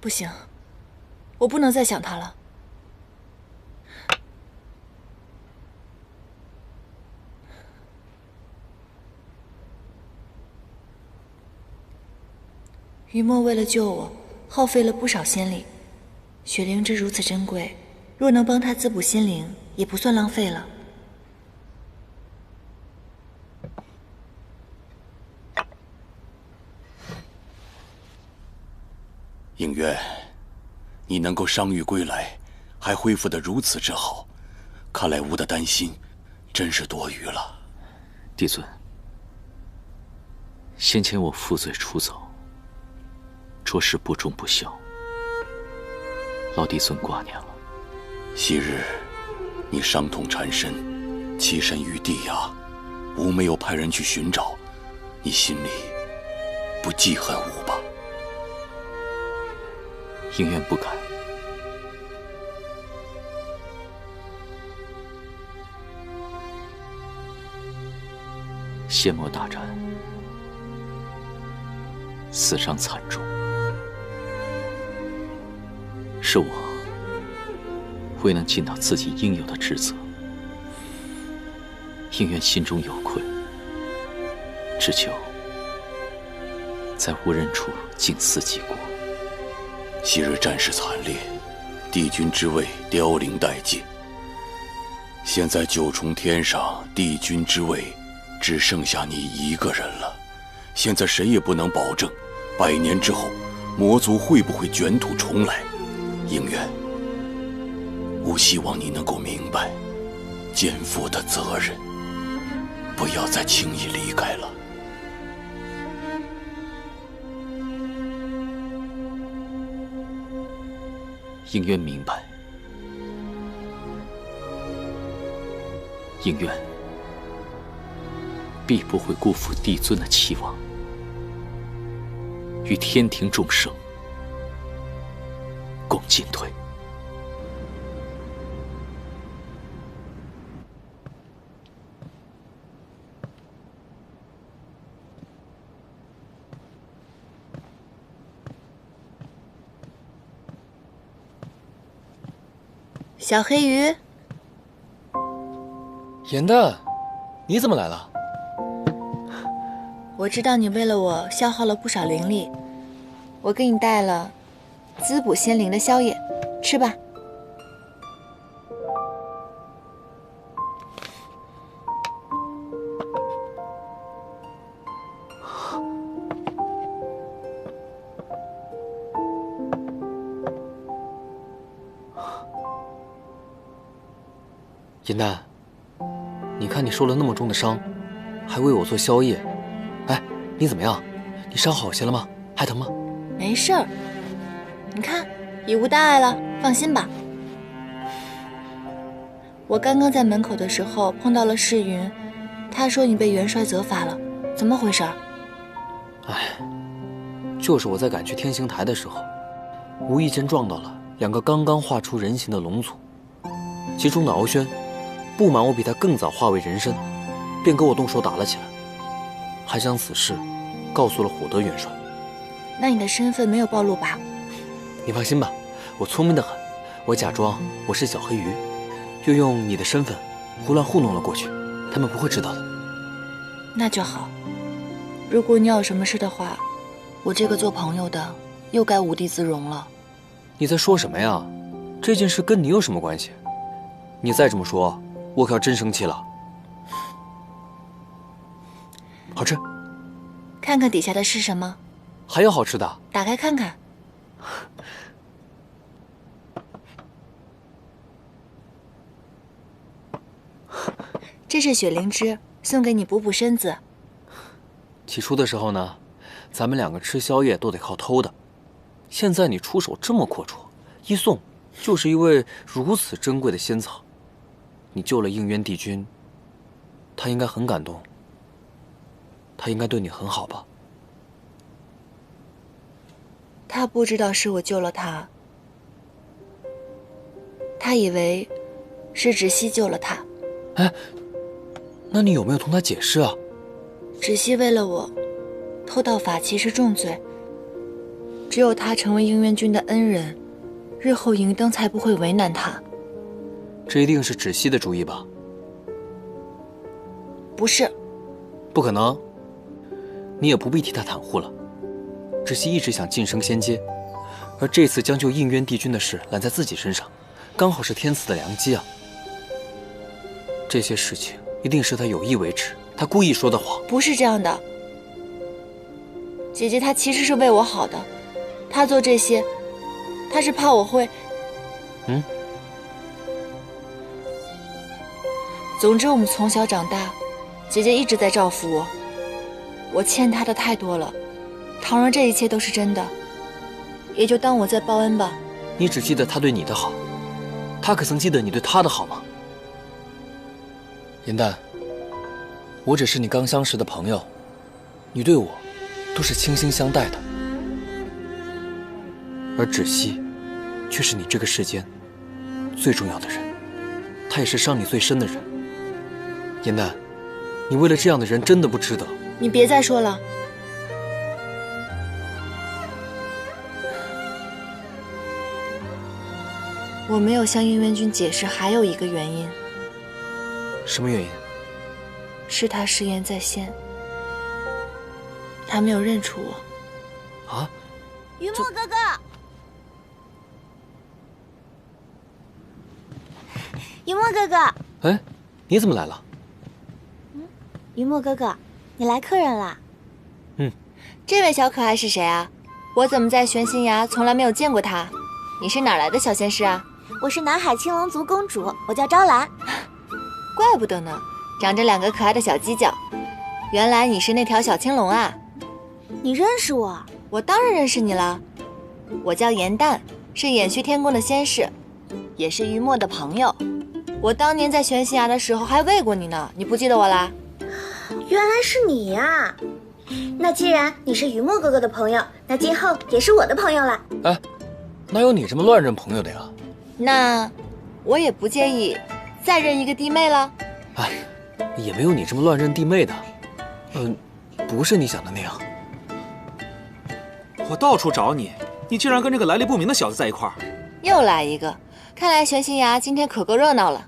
不行，我不能再想他了。于墨为了救我，耗费了不少仙力。雪灵芝如此珍贵，若能帮他滋补心灵，也不算浪费了。应渊，你能够伤愈归来，还恢复得如此之好，看来吾的担心真是多余了。帝尊，先前我负罪出走，着实不忠不孝，劳帝尊挂念了。昔日你伤痛缠身，栖身于地崖，吾没有派人去寻找，你心里不记恨吾吧？应渊不敢。仙魔大战，死伤惨重，是我未能尽到自己应有的职责。应渊心中有愧，只求在无人处静思己过。昔日战事惨烈，帝君之位凋零殆尽。现在9重天上，帝君之位只剩下你一个人了。现在谁也不能保证，100年之后，魔族会不会卷土重来。应渊，吾希望你能够明白肩负的责任，不要再轻易离开了。应渊明白，应渊必不会辜负帝尊的期望。与天庭众生共进退。小黑鱼，严蛋，你怎么来了？我知道你为了我消耗了不少灵力，我给你带了滋补仙灵的宵夜，吃吧。严蛋，你看你受了那么重的伤，还为我做宵夜，哎，你怎么样？你伤好些了吗？还疼吗？没事儿，你看已无大碍了，放心吧。我刚刚在门口的时候碰到了世云，他说你被元帅责罚了，怎么回事？哎，就是我在赶去天刑台的时候，无意间撞到了2个刚刚化出人形的龙族，其中的敖轩不满我比他更早化为人身，便跟我动手打了起来，还将此事告诉了火德元帅。那你的身份没有暴露吧？你放心吧，我聪明得很，我假装我是小黑鱼，又用你的身份胡乱糊弄了过去，他们不会知道的。那就好。如果你有什么事的话，我这个做朋友的又该无地自容了。你在说什么呀？这件事跟你有什么关系？你再这么说，我可要真生气了。好吃。看看底下的是什么？还有好吃的？打开看看。这是雪灵芝，送给你补补身子。起初的时候呢，咱们2个吃宵夜都得靠偷的，现在你出手这么阔绰，一送就是一味如此珍贵的仙草，你救了应渊帝君，他应该很感动，他应该对你很好吧？他不知道是我救了他，他以为是芷溪救了他。哎，那你有没有同他解释啊？芷溪为了我偷盗法器是重罪，只有他成为应渊君的恩人，日后银灯才不会为难他。这一定是芷溪的主意吧？不是。不可能，你也不必替他袒护了。芷溪一直想晋升仙阶，而这次将救应渊帝君的事揽在自己身上，刚好是天赐的良机啊。这些事情一定是他有意为之，他故意说的谎。不是这样的，姐姐她其实是为我好的，她做这些，她是怕我会……总之我们从小长大，姐姐一直在照拂我，我欠她的太多了。倘若这一切都是真的，也就当我在报恩吧。你只记得他对你的好，他可曾记得你对他的好吗？严淡，我只是你刚相识的朋友，你对我都是倾心相待的，而芷溪却是你这个世间最重要的人，他也是伤你最深的人。严淡，你为了这样的人真的不值得。你别再说了。我没有向应渊君解释，还有一个原因。什么原因？是他誓言在先，他没有认出我。啊？云墨哥哥，云墨哥哥，哎，你怎么来了？云墨哥哥，你来客人啦。这位小可爱是谁啊？我怎么在玄心崖从来没有见过他？你是哪来的小仙士啊？我是南海青龙族公主，我叫昭兰。怪不得呢，长着2个可爱的小犄角。原来你是那条小青龙啊！你认识我？我当然认识你了。我叫严淡，是衍虚天宫的仙士，也是于墨的朋友。我当年在玄心崖的时候还喂过你呢，你不记得我啦？原来是你呀！那既然你是雨墨哥哥的朋友，那今后也是我的朋友了。哎，哪有你这么乱认朋友的呀？那我也不介意再认一个弟妹了。哎，也没有你这么乱认弟妹的。不是你想的那样。我到处找你，你竟然跟这个来历不明的小子在一块儿。又来一个，看来玄心崖今天可够热闹了。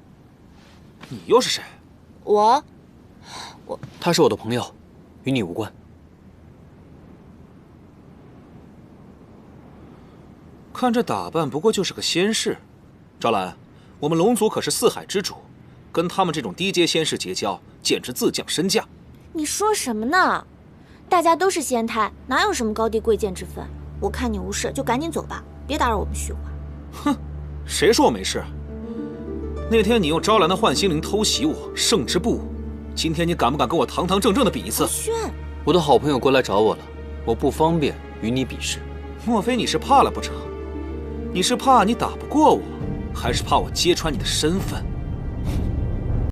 你又是谁？我。他是我的朋友，与你无关。看这打扮，不过就是个仙士。赵兰，我们龙族可是四海之主，跟他们这种低阶仙士结交，简直自降身价。你说什么呢？大家都是仙胎，哪有什么高低贵贱之分？我看你无事，就赶紧走吧，别打扰我们叙话。哼，谁说我没事？那天你用招兰的幻心灵偷袭我，胜之不武。今天你敢不敢跟我堂堂正正的比一次？轩，我的好朋友过来找我了，我不方便与你比试。莫非你是怕了不成？你是怕你打不过我，还是怕我揭穿你的身份？